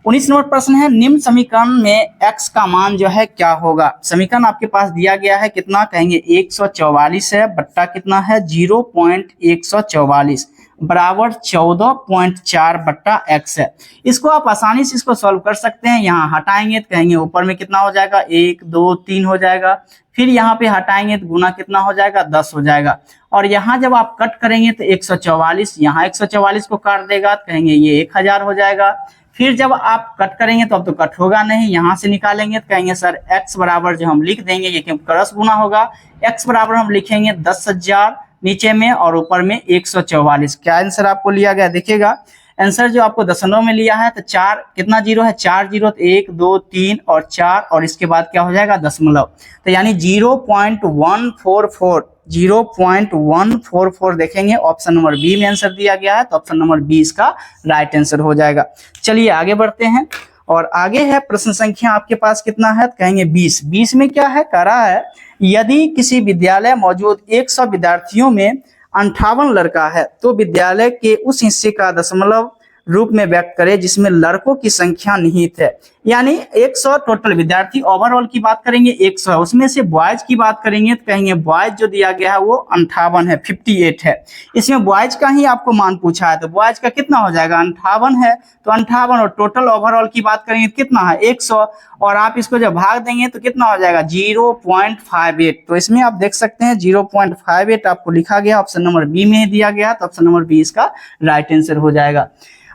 19 नंबर प्रश्न है, निम्न समीकरण में x का मान जो है क्या होगा। समीकरण आपके पास दिया गया है कितना कहेंगे 144 है बट्टा कितना है 0.144 बराबर 14.4 बट्टा x है। इसको आप आसानी से इसको सॉल्व कर सकते हैं। यहाँ हटाएंगे तो कहेंगे ऊपर में कितना हो जाएगा 1 2 3 हो जाएगा, फिर यहाँ पे हटाएंगे तो गुना कितना हो जाएगा 10 हो जाएगा और यहाँ जब आप कट करेंगे तो 144 यहाँ 144 को काट देगा तो कहेंगे ये 1000 हो जाएगा। फिर जब आप कट करेंगे तो अब तो कट होगा नहीं, यहाँ से निकालेंगे तो कहेंगे सर x बराबर जो हम लिख देंगे ये क्योंकि क्रॉस गुना होगा, x बराबर हम लिखेंगे 10,000 नीचे में और ऊपर में 144। क्या आंसर आपको लिया गया देखिएगा, आंसर जो आपको दशमलव में लिया है तो 4 कितना जीरो है 4 जीरो, 1 2 3 और 4 और इसके बाद क्या हो जाएगा दशमलव, तो यानी 0.144 देखेंगे। ऑप्शन नंबर बी में आंसर दिया गया है तो ऑप्शन नंबर बी इसका राइट आंसर हो जाएगा। चलिए आगे बढ़ते हैं और आगे है प्रश्न संख्या आपके पास कितना है कहेंगे 20 में क्या है कह रहा है, यदि किसी विद्यालय मौजूद 100 विद्यार्थियों में 58 लड़का है तो विद्यालय के उस हिस्से का दशमलव रूप में व्यक्त करें जिसमें लड़कों की संख्या निहित है। यानी 100 टोटल विद्यार्थी, ओवरऑल की बात करेंगे 100 है, उसमें से बॉयज की बात करेंगे तो कहेंगे बॉयज जो दिया गया है वो 58 है 58 है। इसमें बॉयज का ही आपको मान पूछा है तो बॉयज का कितना हो जाएगा 58 है, तो 58 और टोटल ओवरऑल की बात करेंगे कितना है 100 और आप इसको जब भाग देंगे तो कितना हो जाएगा 0.58। तो इसमें आप देख सकते हैं 0.58 आपको लिखा गया, ऑप्शन नंबर बी में दिया गया तो ऑप्शन नंबर बी इसका राइट आंसर हो जाएगा।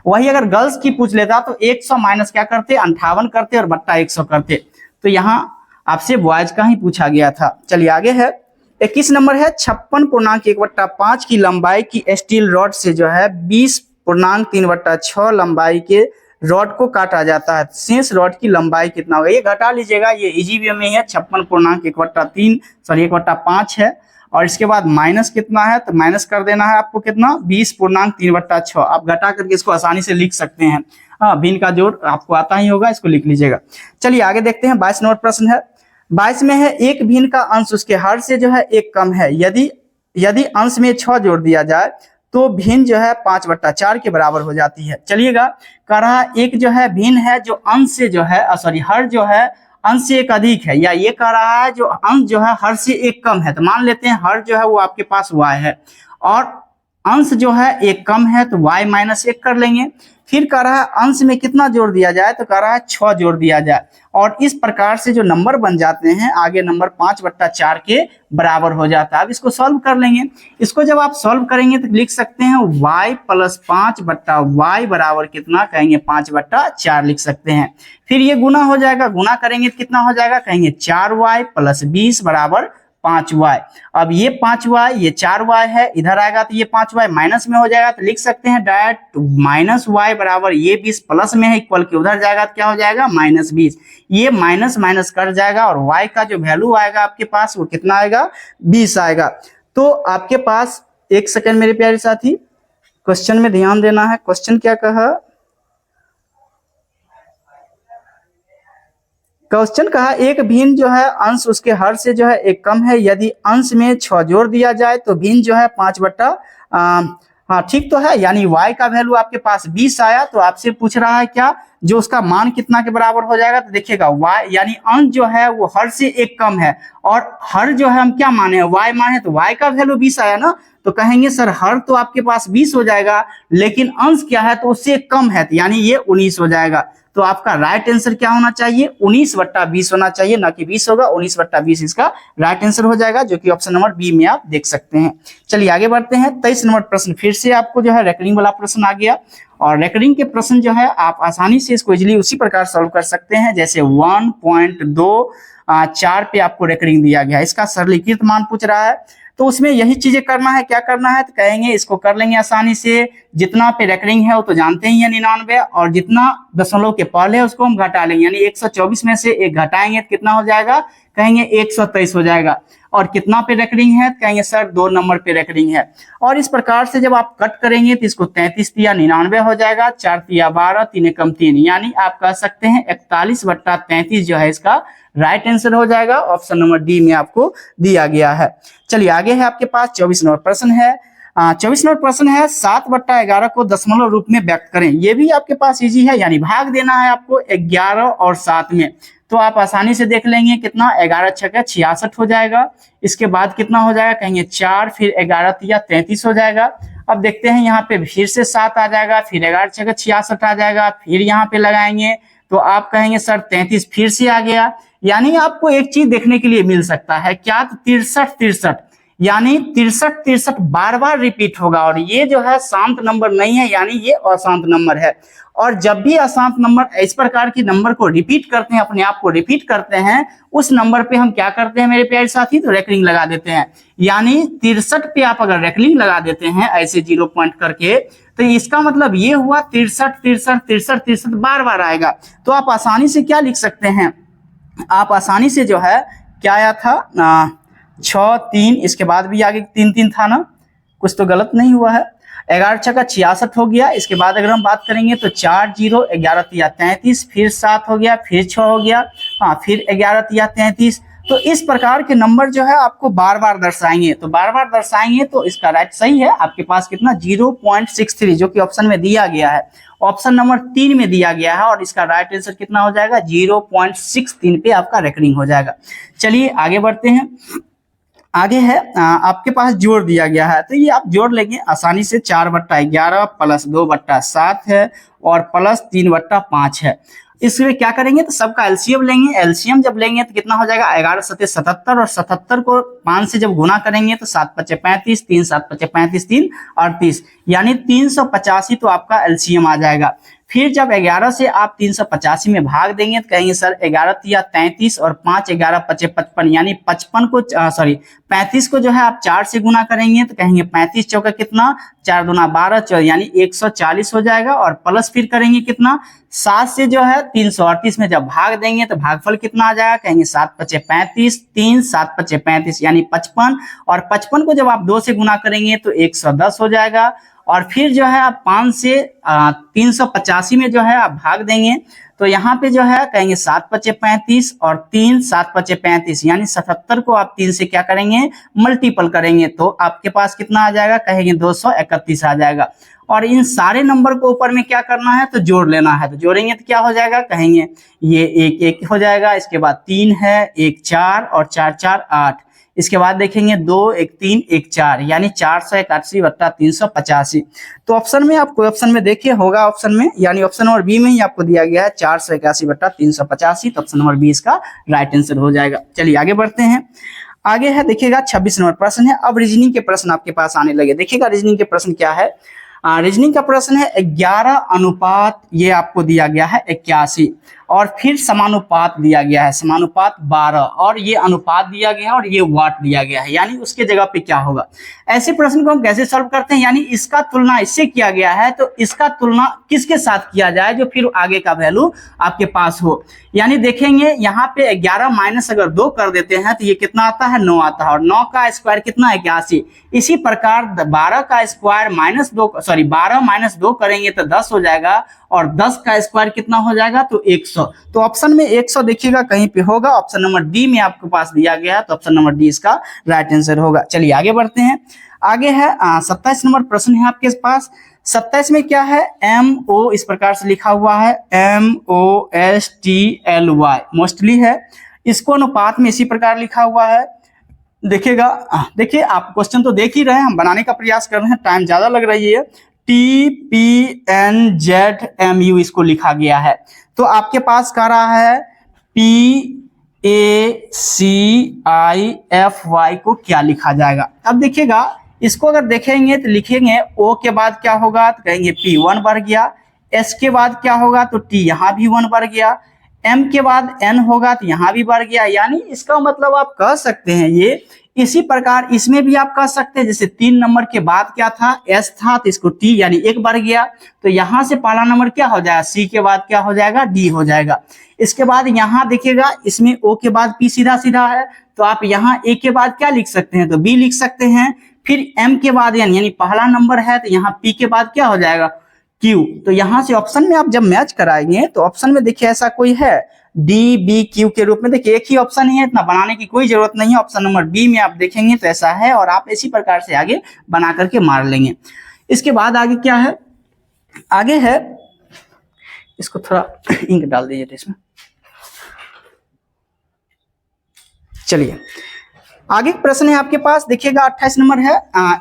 वही अगर गर्ल्स की पूछ लेता तो 100 माइनस क्या करते 58 करते और बट्टा 100 करते, तो यहाँ आपसे बॉयज का ही पूछा गया था। चलिए आगे है 21 नंबर है, 56.1/5 की लंबाई की स्टील रॉड से जो है 20.3/6 लंबाई के रॉड को काटा जाता है, शेष रॉड की लंबाई कितना होगा। ये घटा लीजिएगा, ये इजी वे में है 56.1/5 है और इसके बाद माइनस कितना है तो माइनस कर देना है आपको कितना 20.3/6। आप घटा करके इसको आसानी से लिख सकते हैं। हाँ भिन्न का जोड़ आपको आता ही होगा, इसको लिख लीजिएगा। चलिए आगे देखते हैं 22 नंबर प्रश्न है। 22 में है एक भिन्न का अंश उसके हर से जो है 1 कम है, यदि अंश में 6 जोड़ दिया जाए तो भिन्न जो है 5/4 के बराबर हो जाती है। चलिएगा कह रहा है एक जो है भिन्न है जो अंश से जो है हर जो है अंश से 1 अधिक है, या ये कह रहा है जो अंश जो है हर से 1 कम है। तो मान लेते हैं हर जो है वो आपके पास y है और अंश जो है एक कम है तो y माइनस 1 कर लेंगे। फिर कह रहा है अंश में कितना जोड़ दिया जाए, तो कह रहा है 6 जोड़ दिया जाए। और इस प्रकार से जो नंबर बन जाते हैं आगे नंबर 5/4 के बराबर हो जाता है। अब इसको सॉल्व कर लेंगे। इसको जब आप सॉल्व करेंगे तो लिख सकते हैं y + 5/y बराबर कितना, कहेंगे 5/4 लिख सकते हैं। फिर ये गुना हो जाएगा, गुना करेंगे तो कितना हो जाएगा, कहेंगे 4y + 20 बराबर 5y। अब ये 5y ये 4y है, इधर आएगा तो ये 5y माइनस में हो जाएगा, तो लिख सकते हैं डायरेक्ट -y बराबर ये 20 प्लस में है इक्वल के उधर जाएगा तो क्या हो जाएगा -20। ये माइनस माइनस कर जाएगा और y का जो वैल्यू आएगा आपके पास वो कितना आएगा, 20 आएगा। तो आपके पास, एक सेकंड मेरे प्यारे साथी, क्वेश्चन में ध्यान देना है। क्वेश्चन क्या कहा, क्वेश्चन कहा एक भिन्न जो है अंश उसके हर से जो है एक कम है, यदि अंश में 6 जोड़ दिया जाए तो भिन्न जो है 5 हाँ ठीक तो है, यानी y का वैल्यू आपके पास 20 आया। तो आपसे पूछ रहा है क्या, जो उसका मान कितना के बराबर हो जाएगा, तो देखिएगा y यानी अंश जो है वो हर से एक कम है, और हर जो है हम क्या माने हैं, y माने, तो y का वैल्यू 20 आया ना, तो कहेंगे सर हर तो आपके पास 20 हो जाएगा, लेकिन अंश क्या है तो उससे कम है, तो यानी ये 19 हो जाएगा। तो आपका राइट आंसर क्या होना चाहिए, 19/20 होना चाहिए, ना कि 20 होगा। 19/20 इसका राइट आंसर हो जाएगा, जो कि ऑप्शन नंबर बी में आप देख सकते हैं। चलिए आगे बढ़ते हैं। 23 नंबर प्रश्न, फिर से आपको जो है रेकरिंग वाला प्रश्न आ गया, और रेकरिंग के प्रश्न जो है आप आसानी से इसको इजिली उसी प्रकार सॉल्व कर सकते हैं जैसे 1.24 पे आपको रेकरिंग दिया गया है, इसका सरलीकृत मान पूछ रहा है, तो उसमें यही चीजें करना है। क्या करना है, तो कहेंगे इसको कर लेंगे आसानी से, जितना पे रेकरिंग है वो तो जानते ही है 99, और जितना दशमलव के पहले है उसको हम घटा लेंगे, यानी 124 में से एक घटाएंगे तो कितना हो जाएगा, कहेंगे 123 हो जाएगा। और कितना पे रेकरिंग है, कहेंगे सर 2 नंबर पे रेकरिंग है। और इस प्रकार से जब आप कट करेंगे तो इसको 33 × 99 हो जाएगा, 4 × 12, 3 × 3, यानी आप कह सकते हैं 41/33 जो है इसका राइट आंसर हो जाएगा। ऑप्शन नंबर डी में आपको दिया गया है। चलिए आगे है आपके पास 24 नंबर प्रश्न है। 24 नंबर प्रश्न है 7/11 को दशमलव रूप में व्यक्त करें। ये भी आपके पास इजी है, यानी भाग देना है आपको 11 और 7 में, तो आप आसानी से देख लेंगे कितना, 11 × 6 = 66 हो जाएगा। इसके बाद कितना हो जाएगा, कहेंगे 4, फिर 11 × 3 = 33 हो जाएगा। अब देखते हैं यहाँ पे फिर से 7 आ जाएगा, फिर 11 × 6 = 66 आ जाएगा, फिर यहाँ पे लगाएंगे तो आप कहेंगे सर 33 फिर से आ गया। यानी आपको एक चीज देखने के लिए मिल सकता है क्या, तो 63, यानी 63 बार बार रिपीट होगा, और ये जो है शांत नंबर नहीं है, यानी ये अशांत नंबर है। और जब भी अशांत नंबर इस प्रकार की नंबर को रिपीट करते हैं, अपने आप को रिपीट करते हैं, उस नंबर पे हम क्या करते हैं मेरे प्यारे साथी, तो रेकरिंग लगा देते हैं। यानी 63 पे आप अगर रेकरिंग लगा देते हैं ऐसे 0 पॉइंट करके, तो इसका मतलब ये हुआ 63 बार बार आएगा। तो आप आसानी से क्या लिख सकते हैं, आप आसानी से जो है क्या आया था 6, 3, इसके बाद भी आगे 3 था ना, कुछ तो गलत नहीं हुआ है। 11 × 6 = 66 हो गया। इसके बाद अगर हम बात करेंगे तो 4, 0, 11 × 3 = 33, फिर 7 हो गया, फिर 6 हो गया, हाँ फिर 11 × 3 = 33। तो इस प्रकार के नंबर जो है आपको बार बार दर्शाएंगे, तो बार बार दर्शाएंगे तो इसका राइट सही है आपके पास कितना, 0.63, जो कि ऑप्शन में दिया गया है, ऑप्शन नंबर 3 में दिया गया है, और इसका राइट आंसर कितना हो जाएगा, 0.63 पे आपका रेकरिंग हो जाएगा। चलिए आगे बढ़ते हैं। आगे है आपके पास जोड़ दिया गया है, तो ये आप जोड़ लेंगे आसानी से, 4/11 + 2/7 है और प्लस 3/5 है। इसमें क्या करेंगे, तो सबका एलसीएम लेंगे। एलसीएम जब लेंगे तो कितना हो जाएगा, 11 × 7 = 77, और 77 को 5 से जब गुना करेंगे तो 7 × 5 = 35, 3 × 7 = 35, 3 = 38, यानी 385 तो आपका एलसीएम आ जाएगा। फिर जब 11 से आप 385 में भाग देंगे तो कहेंगे सर 11 × 3 = 33 और 5 × 11 = 55, यानी 35 को जो है आप 4 से गुना करेंगे तो कहेंगे 35 चौका कितना, 4 दूना 12, यानी 140 हो जाएगा। और प्लस फिर करेंगे कितना, 7 से जो है 338 में जब भाग देंगे तो भागफल कितना आ जाएगा, कहेंगे 7 × 5 = 35, 3 × 7 = 35, यानी 55, और 55 को जब आप 2 से गुना करेंगे तो 110 हो जाएगा। और फिर जो है आप 5 से 385 में जो है आप भाग देंगे तो यहाँ पे जो है कहेंगे 7 × 5 = 35 और 3 × 7 = 35, यानी 77 को आप 3 से क्या करेंगे, मल्टीपल करेंगे, तो आपके पास कितना आ जाएगा, कहेंगे 231 आ जाएगा। और इन सारे नंबर को ऊपर में क्या करना है, तो जोड़ लेना है। तो जोड़ेंगे तो क्या हो जाएगा, कहेंगे ये 1 1 हो जाएगा, इसके बाद 3 है, 1 4 और 4 4 8, इसके बाद देखेंगे 2 1 3 1 4 यानी 481 बट्टा 385। तो ऑप्शन में आप कोई ऑप्शन में देखिए होगा ऑप्शन में, यानी ऑप्शन नंबर बी में ही आपको दिया गया है 481 बट्टा 385। तो ऑप्शन नंबर बी इसका राइट आंसर हो जाएगा। चलिए आगे बढ़ते हैं। आगे है देखिएगा 26 नंबर प्रश्न है। अब रीजनिंग के प्रश्न आपके पास आने लगे। देखिएगा रीजनिंग के प्रश्न क्या है। रीजनिंग का प्रश्न है 11 अनुपात, ये आपको दिया गया है 81, और फिर समानुपात दिया गया है, समानुपात 12, और ये अनुपात दिया गया है और ये वाट दिया गया है, यानी उसके जगह पे क्या होगा। ऐसे प्रश्न को हम कैसे सॉल्व करते हैं, यानी इसका तुलना इससे किया गया है तो इसका तुलना किसके साथ किया जाए जो फिर आगे का वैल्यू आपके पास हो। यानी देखेंगे यहाँ पे 11 माइनस अगर 2 कर देते हैं तो ये कितना आता है, 9 आता है, और 9 का स्क्वायर कितना है, 81। इसी प्रकार 12 का स्क्वायर माइनस 2 12 माइनस 2 करेंगे तो 10 हो जाएगा, और 10 का स्क्वायर कितना हो जाएगा, तो 100। तो ऑप्शन में 100 देखिएगा कहीं पे होगा, ऑप्शन नंबर डी में आपके पास दिया गया है, तो ऑप्शन नंबर डी इसका राइट आंसर होगा। चलिए आगे बढ़ते हैं। आगे है 27 नंबर प्रश्न है आपके पास। 27 में क्या है, MO इस प्रकार से लिखा हुआ है, MOSTLY मोस्टली है। इसको अनुपात में इसी प्रकार लिखा हुआ है। देखिएगा, देखिए आप क्वेश्चन तो देख ही रहे हैं, हम बनाने का प्रयास कर रहे हैं, टाइम ज्यादा लग रही है। TPNZMU इसको लिखा गया है। तो आपके पास कह रहा है PACIFY को क्या लिखा जाएगा। अब देखिएगा, इसको अगर देखेंगे तो लिखेंगे O के बाद क्या होगा, तो कहेंगे P 1 बढ़ गया, S के बाद क्या होगा, तो T यहाँ भी 1 बढ़ गया, M के बाद N होगा तो यहाँ भी बढ़ गया। यानी इसका मतलब आप कह सकते हैं ये, इसी प्रकार इसमें भी आप कह सकते हैं, जैसे 3 नंबर के बाद क्या था, S था, तो इसको T यानी 1 बढ़ गया, तो यहाँ से पहला नंबर क्या हो जाएगा, C के बाद क्या हो जाएगा, D हो जाएगा। इसके बाद यहाँ देखिएगा, इसमें O के बाद P सीधा सीधा है, तो आप यहाँ A के बाद क्या लिख सकते हैं, तो B लिख सकते हैं। फिर M के बाद यानी पहला नंबर है, तो यहाँ P के बाद क्या हो जाएगा, Q। तो यहाँ से ऑप्शन में आप जब मैच कराएंगे तो ऑप्शन में देखिए ऐसा कोई है DBQ के रूप में, देखिए एक ही ऑप्शन ही है, इतना बनाने की कोई जरूरत नहीं है। ऑप्शन नंबर बी में आप देखेंगे तो ऐसा है, और आप इसी प्रकार से आगे बना करके मार लेंगे। इसके बाद आगे क्या है, आगे है, इसको थोड़ा इंक डाल दीजिए इसमें। चलिए आगे प्रश्न है आपके पास। देखिएगा 28 नंबर है।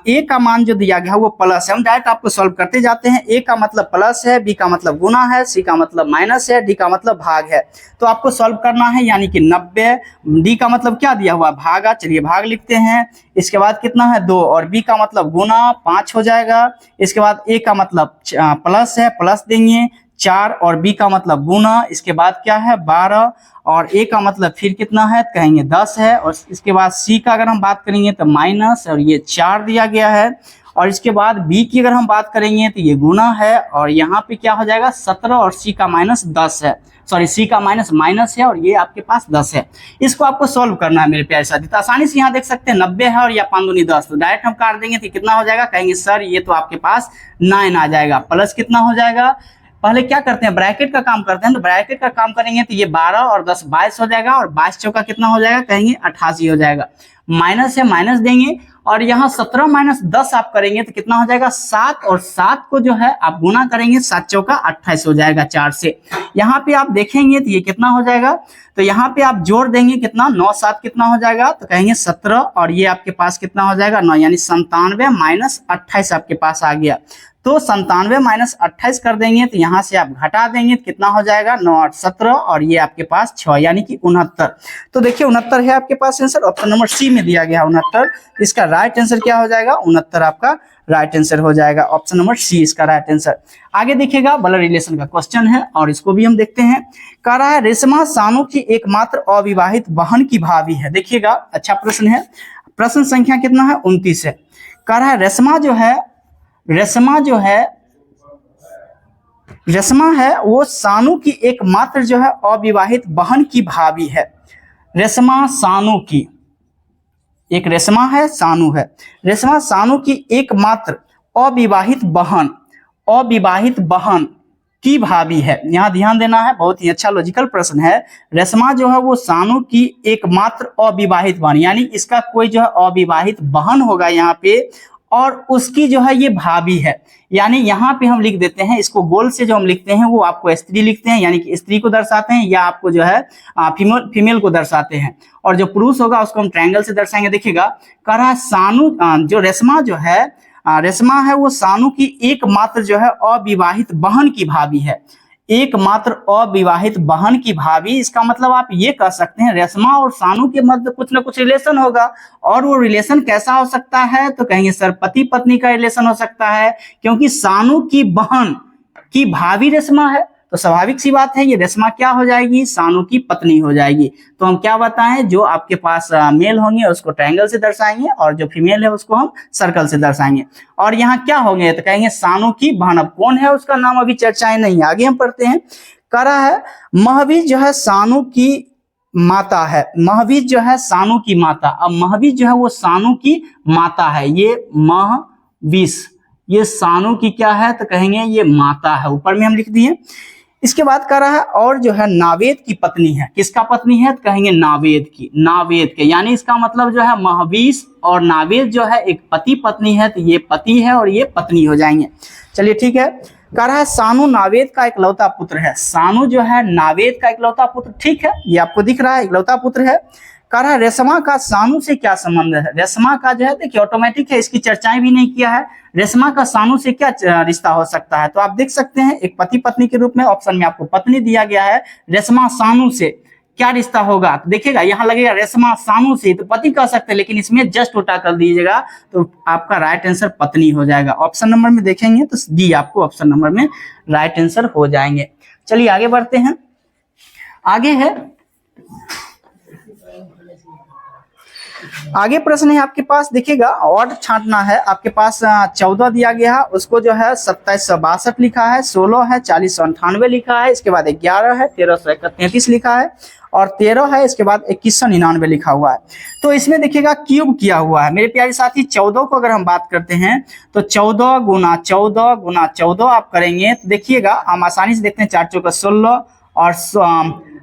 A का मान जो दिया गया है वो प्लस है, हम डायरेक्ट आपको सॉल्व करते जाते हैं। A का मतलब प्लस है, B का मतलब गुना है, C का मतलब माइनस है, D का मतलब भाग है। तो आपको सॉल्व करना है, यानी कि 90, D का मतलब क्या दिया हुआ, भागा, चलिए भाग लिखते हैं। इसके बाद कितना है, 2, और B का मतलब गुना 5 हो जाएगा। इसके बाद A का मतलब प्लस है, प्लस देंगे 4, और B का मतलब गुना, इसके बाद क्या है 12, और A का मतलब फिर कितना है, कहेंगे 10 है, और इसके बाद C का अगर हम बात करेंगे तो माइनस, और ये 4 दिया गया है। और इसके बाद B की अगर हम बात करेंगे तो ये गुना है, और यहाँ पे क्या हो जाएगा 17, और C का माइनस 10 है, सॉरी C का माइनस माइनस है, और ये आपके पास 10 है। इसको आपको सॉल्व करना है मेरे प्यारे साथी। तो आसानी से यहाँ देख सकते हैं 90 है और या 5 दूनी 10, तो डायरेक्ट हम काट देंगे तो कितना हो जाएगा, कहेंगे सर ये तो आपके पास 9 आ जाएगा। प्लस कितना हो जाएगा, पहले क्या करते हैं, ब्रैकेट का काम करते हैं, तो ब्रैकेट का काम करेंगे तो ये 12 और 10 22 हो जाएगा, और 22 चौका कितना हो जाएगा, कहेंगे 88 हो जाएगा। माइनस है, माइनस देंगे, और यहाँ 17 माइनस 10 आप करेंगे तो कितना हो जाएगा 7, और 7 को जो है आप गुना करेंगे, 7 चौका 28 हो जाएगा 4 से। यहाँ पे आप देखेंगे तो ये कितना हो जाएगा, तो यहाँ पे आप जोड़ देंगे कितना, 9 7 कितना हो जाएगा, तो कहेंगे 17, और ये आपके पास कितना हो जाएगा 9, यानी 97 माइनस 28 आपके पास आ गया। तो 97 माइनस 28 कर देंगे तो यहाँ से आप घटा देंगे तो कितना हो जाएगा, 9 8 17, और ये आपके पास 6 यानी कि 69। तो देखिए 69 है आपके पास आंसर, ऑप्शन नंबर सी में दिया गया है 69। इसका राइट आंसर क्या हो जाएगा, 69 आपका राइट आंसर हो जाएगा, ऑप्शन नंबर सी इसका राइट आंसर। आगे देखिएगा ब्लड रिलेशन का क्वेश्चन है, और इसको भी हम देखते हैं। कह रहा है रेशमा सानू की एकमात्र अविवाहित बहन की भाभी है। देखिएगा अच्छा प्रश्न है, प्रश्न संख्या कितना है, 29 है। कह रहा है रेशमा है वो सानू की एकमात्र जो है अविवाहित बहन की भाभी है। रेशमा सानू की, एक रेशमा है, सानू है, रेशमा सानू की एकमात्र अविवाहित बहन की भाभी है। यहाँ ध्यान देना है, बहुत ही अच्छा लॉजिकल प्रश्न है। रेशमा जो है वो सानू की एकमात्र अविवाहित बहन, यानी इसका कोई जो है अविवाहित बहन होगा यहाँ पे, और उसकी जो है ये भाभी है। यानी यहाँ पे हम लिख देते हैं, इसको गोल से जो हम लिखते हैं वो आपको स्त्री लिखते हैं, यानी कि स्त्री को दर्शाते हैं, या आपको जो है फीमेल को दर्शाते हैं। और जो पुरुष होगा उसको हम ट्रायंगल से दर्शाएंगे। देखिएगा, कह रहा है सानू, जो रेशमा जो है, रेशमा है वो सानू की एकमात्र जो है अविवाहित बहन की भाभी है। एकमात्र अविवाहित बहन की भाभी, इसका मतलब आप ये कह सकते हैं रेशमा और सानू के मध्य कुछ ना कुछ रिलेशन होगा। और वो रिलेशन कैसा हो सकता है, तो कहेंगे सर पति पत्नी का रिलेशन हो सकता है, क्योंकि सानू की बहन की भाभी रेशमा है, तो स्वाभाविक सी बात है ये रेशमा क्या हो जाएगी, सानू की पत्नी हो जाएगी। तो हम क्या बताएं, जो आपके पास मेल होंगे उसको ट्रायंगल से दर्शाएंगे, और जो फीमेल है उसको हम सर्कल से दर्शाएंगे। और यहाँ क्या होंगे, तो कहेंगे सानू की बहन। अब कौन है उसका नाम अभी चर्चाएं नहीं, आगे हम पढ़ते हैं। कह रहा है महबीज जो है सानू की माता है। महबीज जो है सानू की माता। अब महबीज जो है वो सानू की माता है, ये महबीज, ये सानू की क्या है, तो कहेंगे ये माता है, ऊपर में हम लिख दिए। इसके बाद कह रहा है और जो है नावेद की पत्नी है। किसका पत्नी है, तो कहेंगे नावेद की, नावेद के। यानी इसका मतलब जो है महबीस और नावेद जो है एक पति पत्नी है, तो ये पति है और ये पत्नी हो जाएंगे। चलिए ठीक है। कह रहा है सानू नावेद का इकलौता पुत्र है। सानू जो है नावेद का इकलौता पुत्र, ठीक है, ये आपको दिख रहा है इकलौता पुत्र है। कह रहा है रेशमा का सानू से क्या संबंध है। रेशमा का जो है देखिए ऑटोमेटिक है, इसकी चर्चाएं भी नहीं किया है। रेशमा का सानू से क्या रिश्ता हो सकता है, तो आप देख सकते हैं एक पति पत्नी के रूप में ऑप्शन में आपको पत्नी दिया गया है। रेशमा सानू से क्या रिश्ता होगा, देखिएगा यहाँ लगेगा रेशमा सानू से, तो पति कह सकते हैं, लेकिन इसमें जस्ट उल्टा कर दीजिएगा तो आपका राइट आंसर पत्नी हो जाएगा। ऑप्शन नंबर में देखेंगे तो डी आपको ऑप्शन नंबर में राइट आंसर हो जाएंगे। चलिए आगे बढ़ते हैं। आगे है, आगे प्रश्न है आपके पास, देखिएगा और छांटना है। आपके पास 14 दिया गया है, उसको जो है 2762 लिखा है, 16 है 4098 लिखा है, इसके बाद 11 है 1333 लिखा है, और 13 है इसके बाद 2199 लिखा हुआ है। तो इसमें देखिएगा क्यूब किया हुआ है मेरे प्यारे साथी। 14 को अगर हम बात करते हैं तो 14 गुना 14 गुना 14 आप करेंगे तो देखिएगा हम आसानी से देखते हैं, 4 चौका 16 और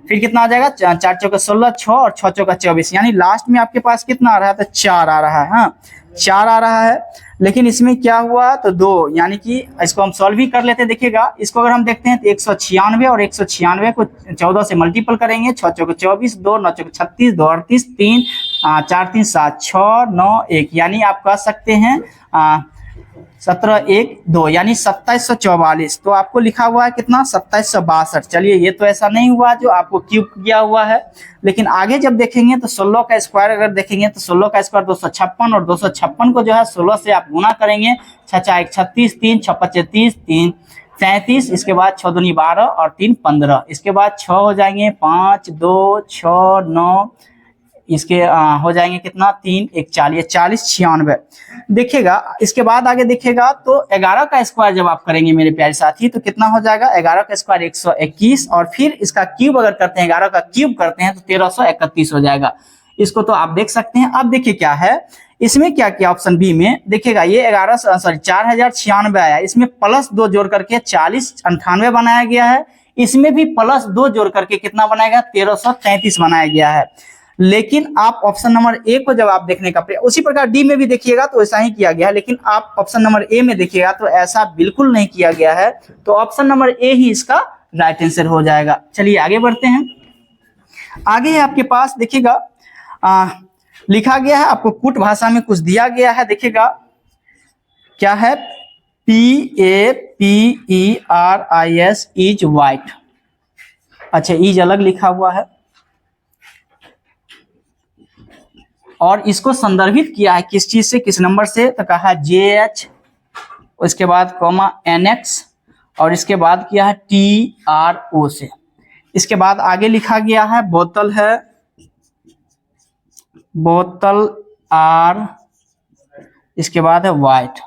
फिर कितना आ जाएगा, 4 चौका 16, 6 और 6 चौका 24, यानी लास्ट में आपके पास कितना आ रहा है, तो 4 आ रहा है। हाँ 4 आ रहा है, लेकिन इसमें क्या हुआ, तो 2, यानी कि इसको हम सॉल्व भी कर लेते हैं। देखिएगा इसको अगर हम देखते हैं तो 196 और 196 को 14 से मल्टीपल करेंगे, 6 चौका 24, 2 9 चौका 36, 2 38, 3 4 3 7 6 9 1, यानी आप कह सकते हैं 17 1 2, यानी 2744। तो आपको लिखा हुआ है कितना, 2762। चलिए ये तो ऐसा नहीं हुआ जो आपको क्यूब किया हुआ है, लेकिन आगे जब देखेंगे तो 16 का स्क्वायर अगर देखेंगे तो 16 का स्क्वायर 256, और 256 को जो है 16 से आप गुना करेंगे, 6 1 36, 3 6 5 30, 3 37, इसके बाद 6 दूनी 12 और 3 15, इसके बाद 6 हो जाएंगे, 5 2 6 9, इसके हो जाएंगे कितना, 3 1 40, 40 96। देखिएगा इसके बाद आगे देखिएगा तो 11 का स्क्वायर जब आप करेंगे मेरे प्यारे साथी तो कितना हो जाएगा, 11 का स्क्वायर 121, और फिर इसका क्यूब अगर करते हैं, 11 का क्यूब करते हैं तो 1331 हो जाएगा। इसको तो आप देख सकते हैं। अब देखिए क्या है इसमें, क्या किया ऑप्शन बी में, देखिएगा ये 4096 आया, इसमें प्लस 2 जोड़ करके 4098 बनाया गया है, इसमें भी प्लस 2 जोड़ करके कितना बनाएगा, 1333 बनाया गया है। लेकिन आप ऑप्शन नंबर ए को जब आप देखने का उसी प्रकार डी में भी देखिएगा तो ऐसा ही किया गया है, लेकिन आप ऑप्शन नंबर ए में देखिएगा तो ऐसा बिल्कुल नहीं किया गया है, तो ऑप्शन नंबर ए ही इसका राइट आंसर हो जाएगा। चलिए आगे बढ़ते हैं। आगे है आपके पास देखिएगा लिखा गया है, आपको कुट भाषा में कुछ दिया गया है, देखिएगा क्या है, PAPERIS इज वाइट। अच्छा इज अलग लिखा हुआ है, और इसको संदर्भित किया है किस चीज से, किस नंबर से, तो कहा JH, उसके बाद कॉमा NX, और इसके बाद किया है TRO से। इसके बाद आगे लिखा गया है बोतल है, बोतल R, इसके बाद है वाइट,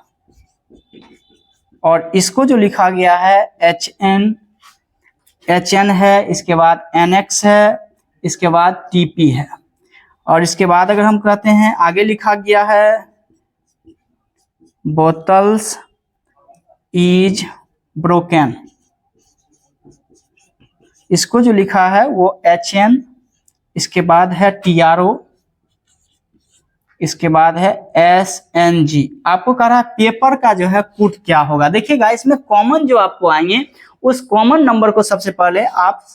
और इसको जो लिखा गया है HN है, इसके बाद NX है, इसके बाद TP है, और इसके बाद अगर हम कहते हैं आगे लिखा गया है बोतल्स इज ब्रोकन, इसको जो लिखा है वो HN, इसके बाद है TRO, इसके बाद है SNG। आपको कह रहा है पेपर का जो है कुट क्या होगा। देखिएगा इसमें कॉमन जो आपको आएंगे उस कॉमन नंबर को सबसे पहले आप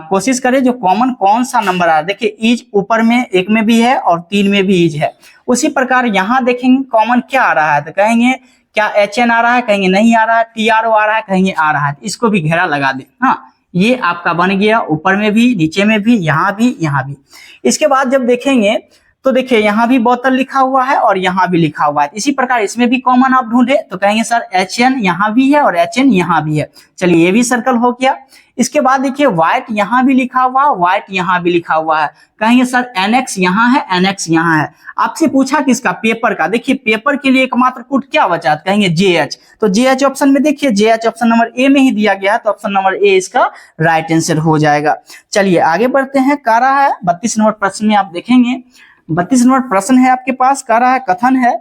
कोशिश करें जो कॉमन कौन सा नंबर आ रहा है। देखिए ईज ऊपर में एक में भी है और 3 में भी ईज है। उसी प्रकार यहाँ देखेंगे कॉमन क्या आ रहा है तो कहेंगे क्या HN आ रहा है, कहेंगे नहीं आ रहा है, TRO आ रहा है, कहेंगे आ रहा है। इसको भी घेरा लगा दे। हाँ ये आपका बन गया, ऊपर में भी, नीचे में भी, यहाँ भी, यहाँ भी। इसके बाद जब देखेंगे तो देखिए यहाँ भी बोतल लिखा हुआ है और यहाँ भी लिखा हुआ है। इसी प्रकार इसमें भी कॉमन आप ढूंढे तो कहेंगे सर HN यहाँ भी है और HN यहाँ भी है। चलिए ये भी सर्कल हो गया। इसके बाद देखिए व्हाइट यहाँ भी लिखा हुआ है, व्हाइट यहाँ भी लिखा हुआ है, कहेंगे सर NX यहाँ है, NX यहाँ है। आपसे पूछा किसका, पेपर का। देखिए पेपर के लिए एकमात्र कोड क्या बचा, कहेंगे JH। तो JH ऑप्शन में देखिए JH ऑप्शन नंबर ए में ही दिया गया है, तो ऑप्शन नंबर ए इसका राइट आंसर हो जाएगा। चलिए आगे बढ़ते हैं। कह रहा है 32 नंबर प्रश्न में आप देखेंगे 32 नंबर प्रश्न है आपके पास। कह रहा है कथन है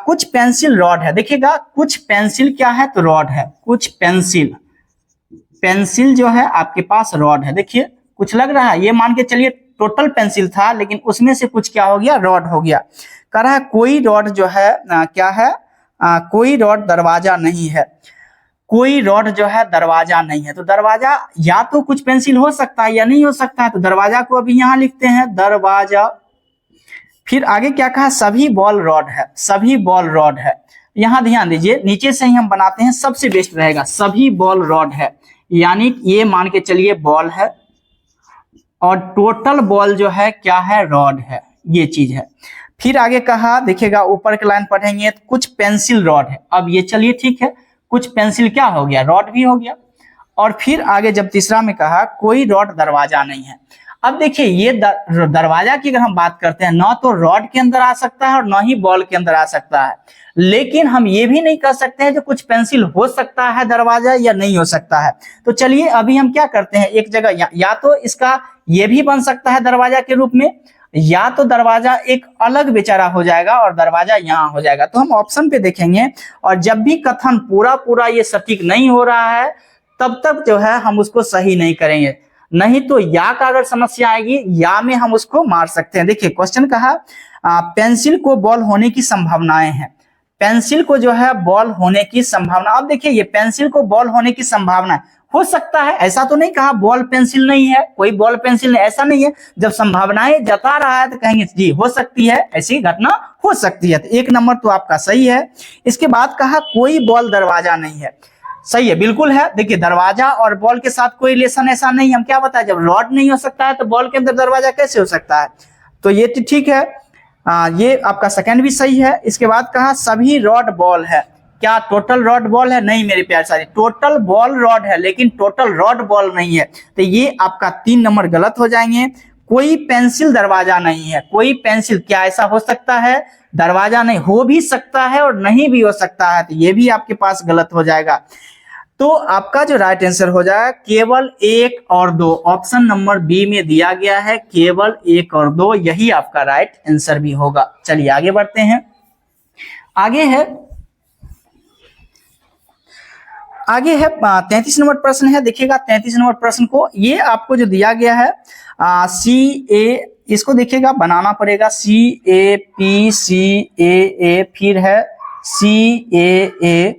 कुछ पेंसिल रॉड है। देखिएगा कुछ पेंसिल क्या है तो रॉड है। कुछ पेंसिल जो है आपके पास रॉड है। देखिए कुछ लग रहा है, ये मान के चलिए टोटल पेंसिल था लेकिन उसमें से कुछ क्या हो गया, रॉड हो गया। कह रहा है कोई रॉड जो है क्या है, कोई रॉड दरवाजा नहीं है। कोई रॉड जो है दरवाजा नहीं है। तो दरवाजा या तो कुछ पेंसिल हो सकता है या नहीं हो सकता है। तो दरवाजा को अभी यहाँ लिखते हैं दरवाजा। फिर आगे क्या कहा, सभी बॉल रॉड है। सभी बॉल रॉड है। यहाँ ध्यान दीजिए नीचे से ही हम बनाते हैं, सबसे बेस्ट रहेगा। सभी बॉल रॉड है, यानी ये मान के चलिए बॉल है और टोटल बॉल जो है क्या है, रॉड है। ये चीज है। फिर आगे कहा देखिएगा ऊपर के लाइन पढ़ेंगे तो कुछ पेंसिल रॉड है। अब ये चलिए ठीक है, कुछ पेंसिल क्या हो गया, रॉड भी हो गया। और फिर आगे जब तीसरा में कहा कोई रॉड दरवाजा नहीं है। अब देखिए ये दरवाजा की अगर हम बात करते हैं ना तो रॉड के अंदर आ सकता है और ना ही बॉल के अंदर आ सकता है। लेकिन हम ये भी नहीं कह सकते हैं जो कुछ पेंसिल हो सकता है दरवाजा या नहीं हो सकता है। तो चलिए अभी हम क्या करते हैं, एक जगह या तो इसका ये भी बन सकता है दरवाजा के रूप में, या तो दरवाजा एक अलग बेचारा हो जाएगा और दरवाजा यहाँ हो जाएगा। तो हम ऑप्शन पे देखेंगे और जब भी कथन पूरा ये सटीक नहीं हो रहा है तब तक जो है हम उसको सही नहीं करेंगे। नहीं तो या का अगर समस्या आएगी या में हम उसको मार सकते हैं। देखिए क्वेश्चन कहा पेंसिल को बॉल होने की संभावनाएं हैं। पेंसिल को जो है बॉल होने की संभावना। अब देखिए ये पेंसिल को बॉल होने की संभावना हो सकता है, ऐसा तो नहीं कहा बॉल पेंसिल नहीं है, कोई बॉल पेंसिल नहीं, ऐसा नहीं है। जब संभावनाएं जता रहा है तो कहेंगे जी हो सकती है, ऐसी घटना हो सकती है। तो 1 नंबर तो आपका सही है। इसके बाद कहा कोई बॉल दरवाजा नहीं है। सही है, बिल्कुल है। देखिए दरवाजा और बॉल के साथ कोई रिलेशन ऐसा नहीं। हम क्या बताए, जब रॉड नहीं हो सकता है तो बॉल के अंदर दरवाजा कैसे हो सकता है। तो ये ठीक है, ये आपका सेकंड भी सही है। इसके बाद कहा सभी रॉड बॉल है। क्या टोटल रॉड बॉल है, नहीं मेरे प्यारे साथी, टोटल बॉल रॉड है लेकिन टोटल रॉड बॉल नहीं है। तो ये आपका 3 नंबर गलत हो जाएंगे। कोई पेंसिल दरवाजा नहीं है। कोई पेंसिल, क्या ऐसा हो सकता है, दरवाजा नहीं हो भी सकता है और नहीं भी हो सकता है। तो ये भी आपके पास गलत हो जाएगा। तो आपका जो राइट आंसर हो जाएगा केवल 1 और 2, ऑप्शन नंबर बी में दिया गया है केवल 1 और 2, यही आपका राइट आंसर भी होगा। चलिए आगे बढ़ते हैं। आगे है 33 नंबर प्रश्न है। देखिएगा 33 नंबर प्रश्न को, ये आपको जो दिया गया है CA, इसको देखिएगा बनाना पड़ेगा CAPCAA, फिर है CAA,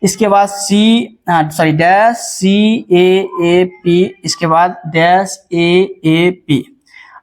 इसके बाद डैश CAAP, इसके बाद डैश AAP।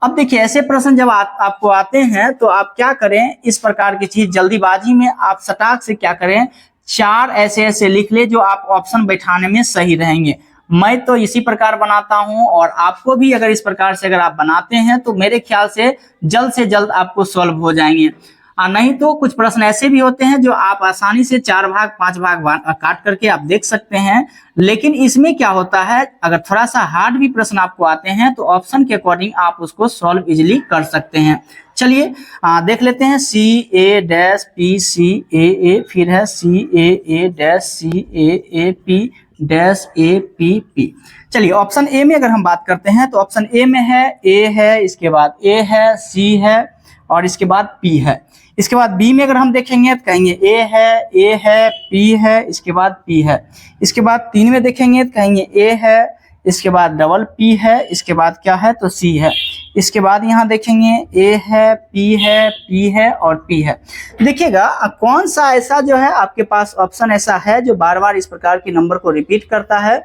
अब देखिए ऐसे प्रश्न जब आपको आते हैं तो आप क्या करें, इस प्रकार की चीज जल्दीबाजी में आप सटाक से क्या करें, 4 ऐसे लिख ले जो आप ऑप्शन बैठाने में सही रहेंगे। मैं तो इसी प्रकार बनाता हूं और आपको भी अगर इस प्रकार से अगर आप बनाते हैं तो मेरे ख्याल से जल्द आपको सॉल्व हो जाएंगे। नहीं तो कुछ प्रश्न ऐसे भी होते हैं जो आप आसानी से 4 भाग 5 भाग काट करके आप देख सकते हैं। लेकिन इसमें क्या होता है, अगर थोड़ा सा हार्ड भी प्रश्न आपको आते हैं तो ऑप्शन के अकॉर्डिंग आप उसको सॉल्व इजिली कर सकते हैं। चलिए देख लेते हैं CA-PCAA, फिर है CAA-CAAP-APP। चलिए ऑप्शन ए में अगर हम बात करते हैं तो ऑप्शन ए में है ए है, इसके बाद ए है, सी है और इसके बाद पी है। इसके बाद बी में अगर हम देखेंगे तो कहेंगे ए है, पी है, इसके बाद पी है। इसके बाद 3 में देखेंगे तो कहेंगे ए इसके बाद डबल पी है, इसके बाद क्या है तो सी है। इसके बाद यहाँ देखेंगे ए है, पी है और पी है। देखिएगा कौन सा ऐसा जो है आपके पास ऑप्शन ऐसा है जो बार बार इस प्रकार के नंबर को रिपीट करता है।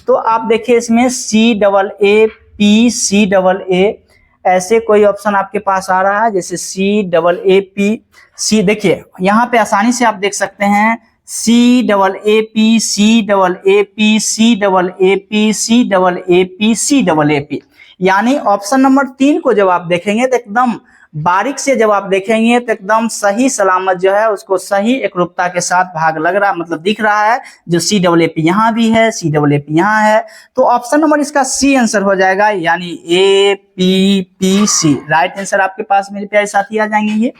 तो आप देखिए इसमें C double A P, C double A, ऐसे कोई ऑप्शन आपके पास आ रहा है जैसे सी डबल ए पी सी। देखिए यहाँ पे आसानी से आप देख सकते हैं C double A P, C double A P, C double A P, C double A P, C double A P. यानी ऑप्शन नंबर 3 को जब आप देखेंगे तो एकदम बारीक से जब आप देखेंगे तो एकदम सही सलामत जो है उसको सही एकरूपता के साथ भाग लग रहा, मतलब दिख रहा है। जो सी डबल ए पी यहाँ भी है, सी डबल ए पी यहाँ है, तो ऑप्शन नंबर इसका सी आंसर हो जाएगा, यानी A P P C right answer आपके पास मेरे प्यारे साथी आ जाएंगे ये।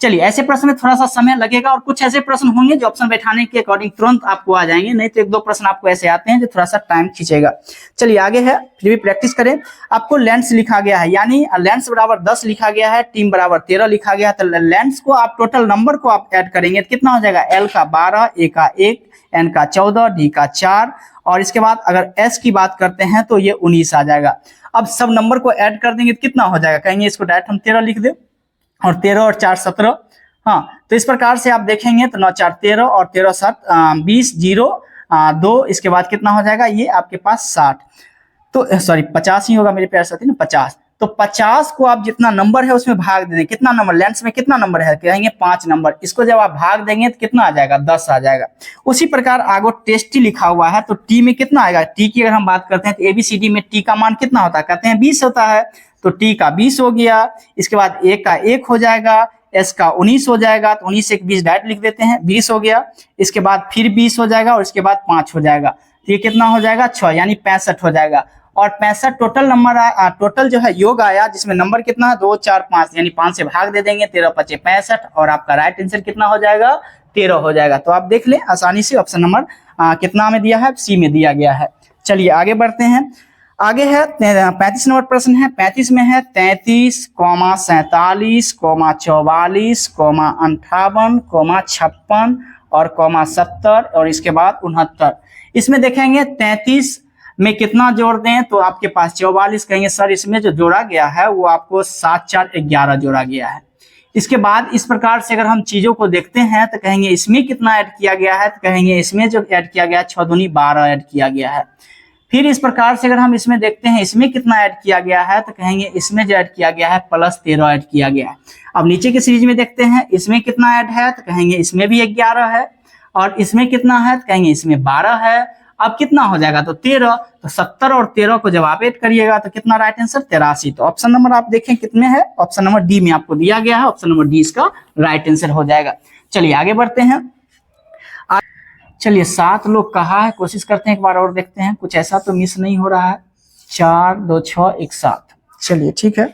चलिए ऐसे प्रश्न में थोड़ा सा समय लगेगा और कुछ ऐसे प्रश्न होंगे जो ऑप्शन बैठाने के अकॉर्डिंग तुरंत आपको आ जाएंगे, नहीं तो 1-2 प्रश्न आपको ऐसे आते हैं जो थोड़ा सा टाइम खींचेगा। चलिए आगे है, फिर भी प्रैक्टिस करें। आपको लेंस लिखा गया है, यानी लेंस बराबर 10 लिखा गया है, टीम बराबर 13 लिखा गया है। तो लेंस को आप टोटल नंबर को आप ऐड करेंगे तो कितना हो जाएगा, एल का 12, ए का 1, एन का 14, डी का 4 और इसके बाद अगर एस की बात करते हैं तो ये 19 आ जाएगा। अब सब नंबर को ऐड कर देंगे तो कितना हो जाएगा, कहेंगे इसको डायरेक्ट हम 13 लिख दे और 13 और 4 17। हाँ, तो इस प्रकार से आप देखेंगे तो 9 4 13 और 13 7 20 0 2, इसके बाद कितना हो जाएगा ये आपके पास 60, तो सॉरी 50 ही होगा मेरे प्यारे साथी ना, 50। तो 50 को आप जितना नंबर है उसमें भाग दे दें, कितना नंबर लेंस में कितना नंबर है, कहेंगे 5 नंबर, इसको जब आप भाग देंगे तो कितना आ जाएगा 10 आ जाएगा। उसी प्रकार आगे टेस्टी लिखा हुआ है तो टी में कितना आएगा, टी की अगर हम बात करते हैं तो एबीसीडी में टी का मान कितना होता है, कहते हैं 20 होता है, तो टी का 20 हो गया। इसके बाद ए का 1 हो जाएगा, एस का 19 हो जाएगा, तो 19 से 20 डायरेक्ट लिख देते हैं, 20 हो गया। इसके बाद फिर 20 हो जाएगा और इसके बाद 5 हो जाएगा, तो ये कितना हो जाएगा 6, यानी 65 हो जाएगा। और 65 टोटल नंबर टोटल जो है योग आया जिसमें नंबर कितना 2 4 5, यानी 5 से भाग दे देंगे, 13 5 65 और आपका राइट आंसर कितना हो जाएगा 13 हो जाएगा। तो आप देख लें आसानी से ऑप्शन नंबर कितना में दिया है, सी में दिया गया है। चलिए आगे बढ़ते हैं। आगे है 35 नंबर प्रश्न है। 35 में है 33, 47, 44, 58, 56 और 70 और इसके बाद 69। इसमें देखेंगे 33 में कितना जोड़ दें तो आपके पास 44, कहेंगे सर इसमें जो जोड़ा गया है वो आपको 7 4 11 जोड़ा गया है। इसके बाद इस प्रकार से अगर हम चीजों को देखते हैं तो कहेंगे इसमें कितना ऐड किया गया है, तो कहेंगे इसमें जो ऐड किया गया है 6 दूनी 12 ऐड किया गया है। फिर इस प्रकार से अगर हम इसमें देखते हैं इसमें कितना ऐड किया गया है, तो कहेंगे इसमें जो ऐड किया गया है प्लस 13 ऐड किया गया है। अब नीचे की सीरीज में देखते हैं इसमें कितना ऐड है, तो कहेंगे इसमें भी 11 है और इसमें कितना है, तो कहेंगे इसमें 12 है। अब कितना हो जाएगा तो 13, तो 70 और 13 को जब आप ऐड करिएगा तो कितना राइट आंसर 83। तो ऑप्शन नंबर आप देखें कितने है, ऑप्शन नंबर डी में आपको दिया गया है, ऑप्शन नंबर डी इसका राइट आंसर हो जाएगा। चलिए आगे बढ़ते हैं। चलिए 7 लोग कहा है, कोशिश करते हैं एक बार और देखते हैं, कुछ ऐसा तो मिस नहीं हो रहा है। 4 2 6 1 7। चलिए ठीक है,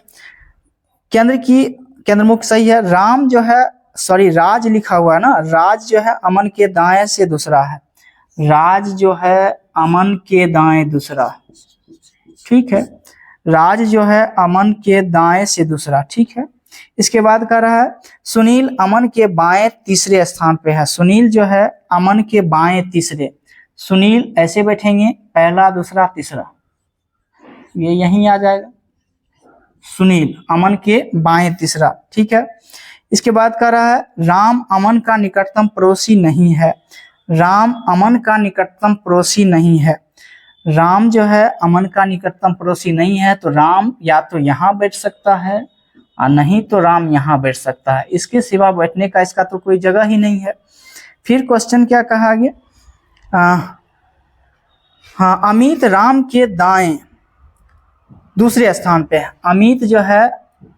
केंद्र मुख सही है। राम जो है सॉरी राज लिखा हुआ है ना, राज जो है अमन के दाएं से दूसरा है, राज जो है अमन के दाएं दूसरा, ठीक है, राज जो है अमन के दाएं से दूसरा, ठीक है। इसके बाद कह रहा है सुनील अमन के बाएं तीसरे स्थान पे है, सुनील जो है अमन के बाएं तीसरे, सुनील ऐसे बैठेंगे पहला दूसरा तीसरा, ये यहीं आ जाएगा, सुनील अमन के बाएं तीसरा, ठीक है। इसके बाद कह रहा है राम अमन का निकटतम पड़ोसी नहीं है, राम अमन का निकटतम पड़ोसी नहीं है, राम जो है अमन का निकटतम पड़ोसी नहीं है, तो राम या तो यहाँ बैठ सकता है और नहीं तो राम यहाँ बैठ सकता है, इसके सिवा बैठने का इसका तो कोई जगह ही नहीं है। फिर क्वेश्चन क्या कहा गया, हाँ अमित राम के दाएं दूसरे स्थान पे है, अमित जो है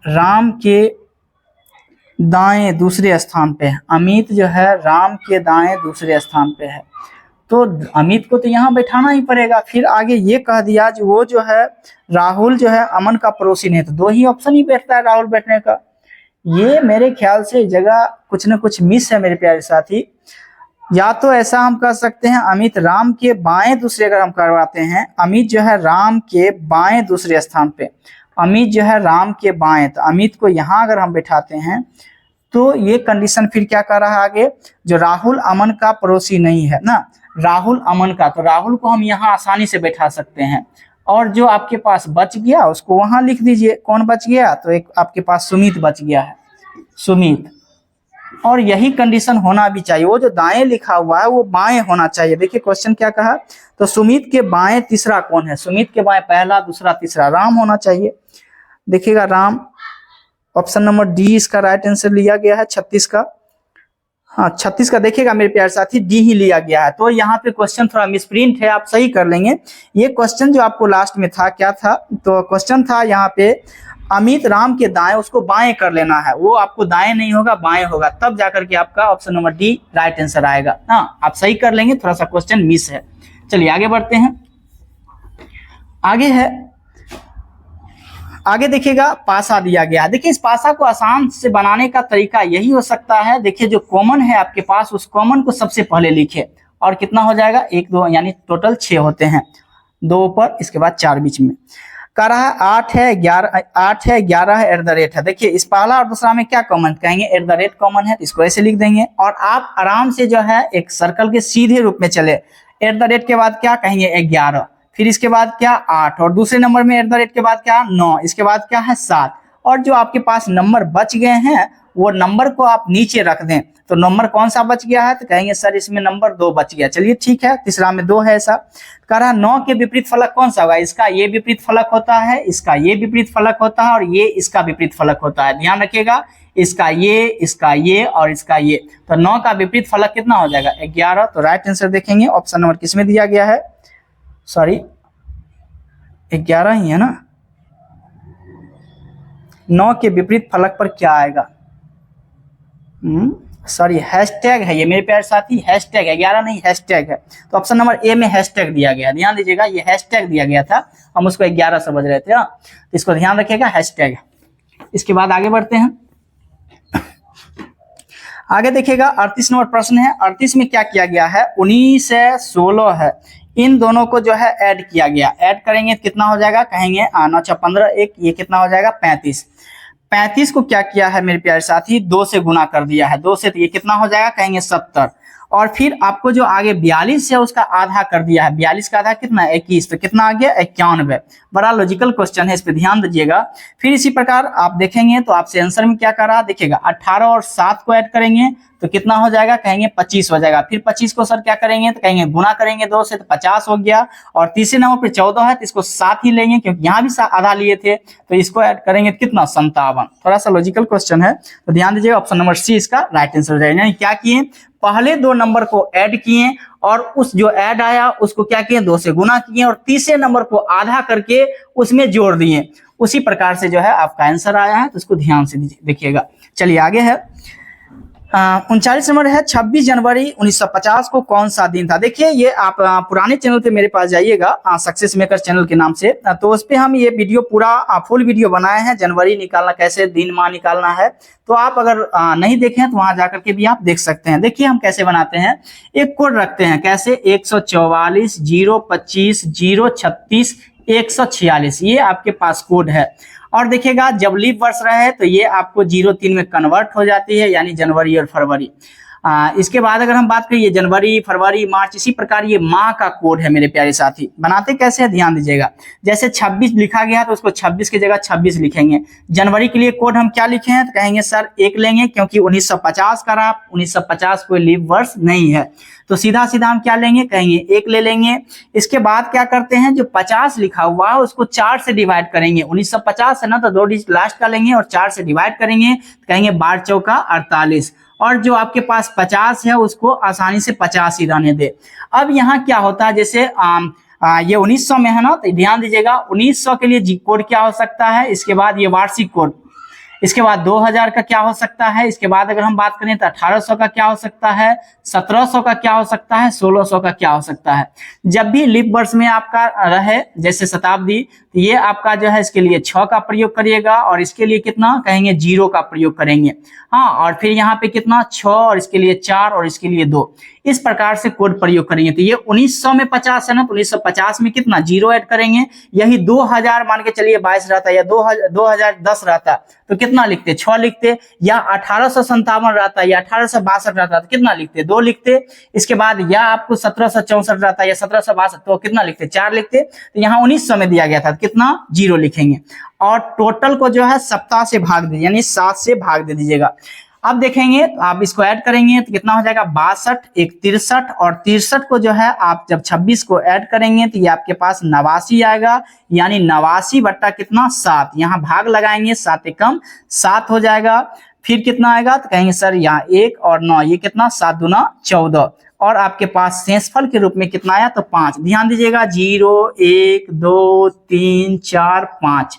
राम के दाएं दूसरे स्थान पे है, अमित जो है राम के दाएं दूसरे स्थान पे है, तो अमित को तो यहाँ बैठाना ही पड़ेगा। फिर आगे ये कह दिया जो वो जो है राहुल जो है अमन का पड़ोसी नहीं, तो 2 ही ऑप्शन ही बैठता है राहुल बैठने का। ये मेरे ख्याल से जगह कुछ न कुछ मिस है मेरे प्यारे साथी। या तो ऐसा हम कह सकते हैं अमित राम के बाएं दूसरे, अगर हम करवाते हैं अमित जो है राम के बाएं दूसरे स्थान पे, अमित जो है राम के बाएं, तो अमित को यहाँ अगर हम बैठाते हैं तो ये कंडीशन फिर क्या कर रहा है आगे, जो राहुल अमन का पड़ोसी नहीं है ना, राहुल अमन का, तो राहुल को हम यहाँ आसानी से बैठा सकते हैं। और जो आपके पास बच गया उसको वहां लिख दीजिए। कौन बच गया? तो एक आपके पास सुमित बच गया है, सुमित। और यही कंडीशन होना भी चाहिए, वो जो दाएं लिखा हुआ है वो बाएं होना चाहिए। देखिए क्वेश्चन क्या कहा, तो सुमित के बाएं तीसरा कौन है? सुमित के बाएं पहला, दूसरा, तीसरा राम होना चाहिए। देखिएगा राम, ऑप्शन नंबर डी इसका राइट आंसर लिया गया है 36 का। हाँ 36 का देखिएगा मेरे प्यारे साथी, डी ही लिया गया है। तो यहाँ पे क्वेश्चन थोड़ा मिसप्रिंट है, आप सही कर लेंगे। ये क्वेश्चन जो आपको लास्ट में था क्या था, तो क्वेश्चन था यहाँ पे अमित राम के दाएं, उसको बाएं कर लेना है। वो आपको दाएं नहीं होगा, बाएं होगा, तब जाकर के आपका option number D right answer आएगा। हाँ आप सही कर लेंगे, थोड़ा सा क्वेश्चन मिस है। चलिए आगे बढ़ते हैं। आगे है, आगे देखिएगा पासा दिया गया है। देखिए इस पासा को आसान से बनाने का तरीका यही हो सकता है, देखिए जो कॉमन है आपके पास उस कॉमन को सबसे पहले लिखे, और कितना हो जाएगा 1 2 यानी टोटल 6 होते हैं, 2 ऊपर इसके बाद 4 बीच में। कह रहा है 8 है 11 है एट द रेट है। देखिए इस पहला और दूसरा में क्या कॉमन कहेंगे, एट द रेट कॉमन है, इसको ऐसे लिख देंगे। और आप आराम से जो है एक सर्कल के सीधे रूप में चले, एट द रेट के बाद क्या कहेंगे 11, फिर इसके बाद क्या 8, और दूसरे नंबर में एट द रेट के बाद क्या 9, इसके बाद क्या है 7, और जो आपके पास नंबर बच गए हैं वो नंबर को आप नीचे रख दें। तो नंबर कौन सा बच गया है, तो कहेंगे सर इसमें नंबर 2 बच गया। चलिए ठीक है, तीसरा में 2 है ऐसा। कह रहा है 9 के विपरीत फलक कौन सा होगा, इसका ये विपरीत फलक होता है, इसका ये विपरीत फलक होता है, और ये इसका विपरीत फलक होता है। ध्यान रखिएगा, इसका ये और इसका ये। तो 9 का विपरीत फलक कितना हो जाएगा 11। तो राइट आंसर देखेंगे ऑप्शन नंबर किसमें दिया गया है, सॉरी 11 ही है ना। 9 के विपरीत फलक पर क्या आएगा, सॉरी हैशटैग है ये मेरे प्यारे साथी, हैशटैग है, 11 नहीं हैशटैग है। तो ऑप्शन नंबर ए में हैशटैग दिया गया, ध्यान दीजिएगा, ये हैशटैग दिया गया था, हम उसको 11 समझ रहे थे। तो इसको ध्यान रखिएगा, हैशटैग। इसके बाद आगे बढ़ते हैं। आगे देखिएगा 38 नंबर प्रश्न है। 38 में क्या किया गया है, 19 है 16 है, इन दोनों को जो है ऐड किया गया। ऐड करेंगे तो कितना हो जाएगा, कहेंगे 9 × 15 1, ये कितना हो जाएगा 35। 35 को क्या किया है मेरे प्यारे साथी, 2 से गुना कर दिया है, 2 से, तो ये कितना हो जाएगा कहेंगे 70। और फिर आपको जो आगे 42 है उसका आधा कर दिया है, 42 का आधा कितना 21, तो कितना आ गया 91। बड़ा लॉजिकल क्वेश्चन है, इस पे ध्यान दीजिएगा। फिर इसी प्रकार आप देखेंगे तो आपसे आंसर में क्या कर रहा है, देखिएगा 18 और 7 को ऐड करेंगे तो कितना हो जाएगा, कहेंगे 25 हो जाएगा। फिर 25 को सर क्या करेंगे, तो कहेंगे गुना करेंगे 2 से, तो 50 हो गया। और तीसरे नंबर पे 14 है तो इसको 7 ही लेंगे, क्योंकि यहाँ भी आधा लिए थे, तो इसको ऐड करेंगे कितना 57। थोड़ा सा लॉजिकल क्वेश्चन है, तो ध्यान दीजिएगा, ऑप्शन नंबर सी इसका राइट आंसर हो जाएगा। यानी क्या किए, पहले 2 नंबर को ऐड किए, और उस जो ऐड आया उसको क्या किए 2 से गुना किए, और तीसरे नंबर को आधा करके उसमें जोड़ दिए। उसी प्रकार से जो है आपका आंसर आया है, तो उसको ध्यान से देखिएगा। चलिए आगे है 39 नंबर है, 26 जनवरी 1950 को कौन सा दिन था। देखिए ये आप पुराने चैनल पे मेरे पास जाइएगा, सक्सेस मेकर चैनल के नाम से, तो उस पे हम ये वीडियो पूरा फुल वीडियो बनाए हैं, जनवरी निकालना कैसे, दिन माह निकालना है। तो आप अगर नहीं देखें तो वहां जाकर के भी आप देख सकते हैं। देखिए हम कैसे बनाते हैं, एक कोड रखते हैं, कैसे 144 025 036 146, ये आपके पास कोड है। और देखिएगा जब लीप वर्ष रहे तो ये आपको 03 में कन्वर्ट हो जाती है, यानी जनवरी और फरवरी। इसके बाद अगर हम बात करिए जनवरी, फरवरी, मार्च, इसी प्रकार ये माह का कोड है मेरे प्यारे साथी। बनाते कैसे है ध्यान दीजिएगा, जैसे 26 लिखा गया है तो उसको 26 की जगह 26 लिखेंगे। जनवरी के लिए कोड हम क्या लिखे हैं, तो कहेंगे सर 1 लेंगे, क्योंकि 1950 का रहा, 1950 कोई लीप वर्ष नहीं है, तो सीधा सीधा हम क्या लेंगे, कहेंगे 1 ले लेंगे। इसके बाद क्या करते हैं, जो 50 लिखा हुआ है उसको 4 से डिवाइड करेंगे। 1950 है ना, तो 2 डिजिट लास्ट का लेंगे और 4 से डिवाइड करेंगे, तो कहेंगे 12 चौका 48। और जो आपके पास 50 है उसको आसानी से 50 ही रहने दे। अब यहाँ क्या होता है, जैसे ये 1900 में है ना, तो ध्यान दीजिएगा 1900 के लिए जी कोड क्या हो सकता है, इसके बाद ये वार्षिक कोड, इसके बाद 2000 का क्या हो सकता है, इसके बाद अगर हम बात करें तो 1800 का क्या हो सकता है, 1700 का क्या हो सकता है, 1600 का क्या हो सकता है। जब भी लीप वर्ष में आपका रहे जैसे शताब्दी, तो ये आपका जो है इसके लिए 6 का प्रयोग करिएगा, और इसके लिए कितना कहेंगे 0 का प्रयोग करेंगे। हाँ, और फिर यहाँ पे कितना 6, और इसके लिए 4, और इसके लिए 2। इस प्रकार से कोड प्रयोग करेंगे। तो ये 1900 में 50 है ना, तो 1950 में कितना जीरो ऐड करेंगे। यही 2000 मान के चलिए 22 रहता या 2010 रहता तो कितना लिखते 6 लिखते, या 1857 रहता या 1862 रहता तो कितना लिखते 2 लिखते। इसके बाद या आपको 1764 रहता या 1762 तो कितना लिखते 4 लिखते। तो यहाँ 1900 में दिया गया था तो कितना 0 लिखेंगे, और टोटल को जो है सप्ताह से भाग दे यानी 7 से भाग दे दीजिएगा। अब देखेंगे तो आप इसको ऐड करेंगे तो कितना हो जाएगा 62, एक 63, और 63 को जो है आप जब 26 को ऐड करेंगे तो ये आपके पास 89 आएगा, यानी 89 बट्टा कितना 7। यहाँ भाग लगाएंगे 7 एकम 7 हो जाएगा। फिर कितना आएगा तो कहेंगे सर यहाँ 1 और 9 ये कितना 7 दूना 14, और आपके पास शेषफल के रूप में कितना आया तो 5। ध्यान दीजिएगा 0 1 2 3 4 5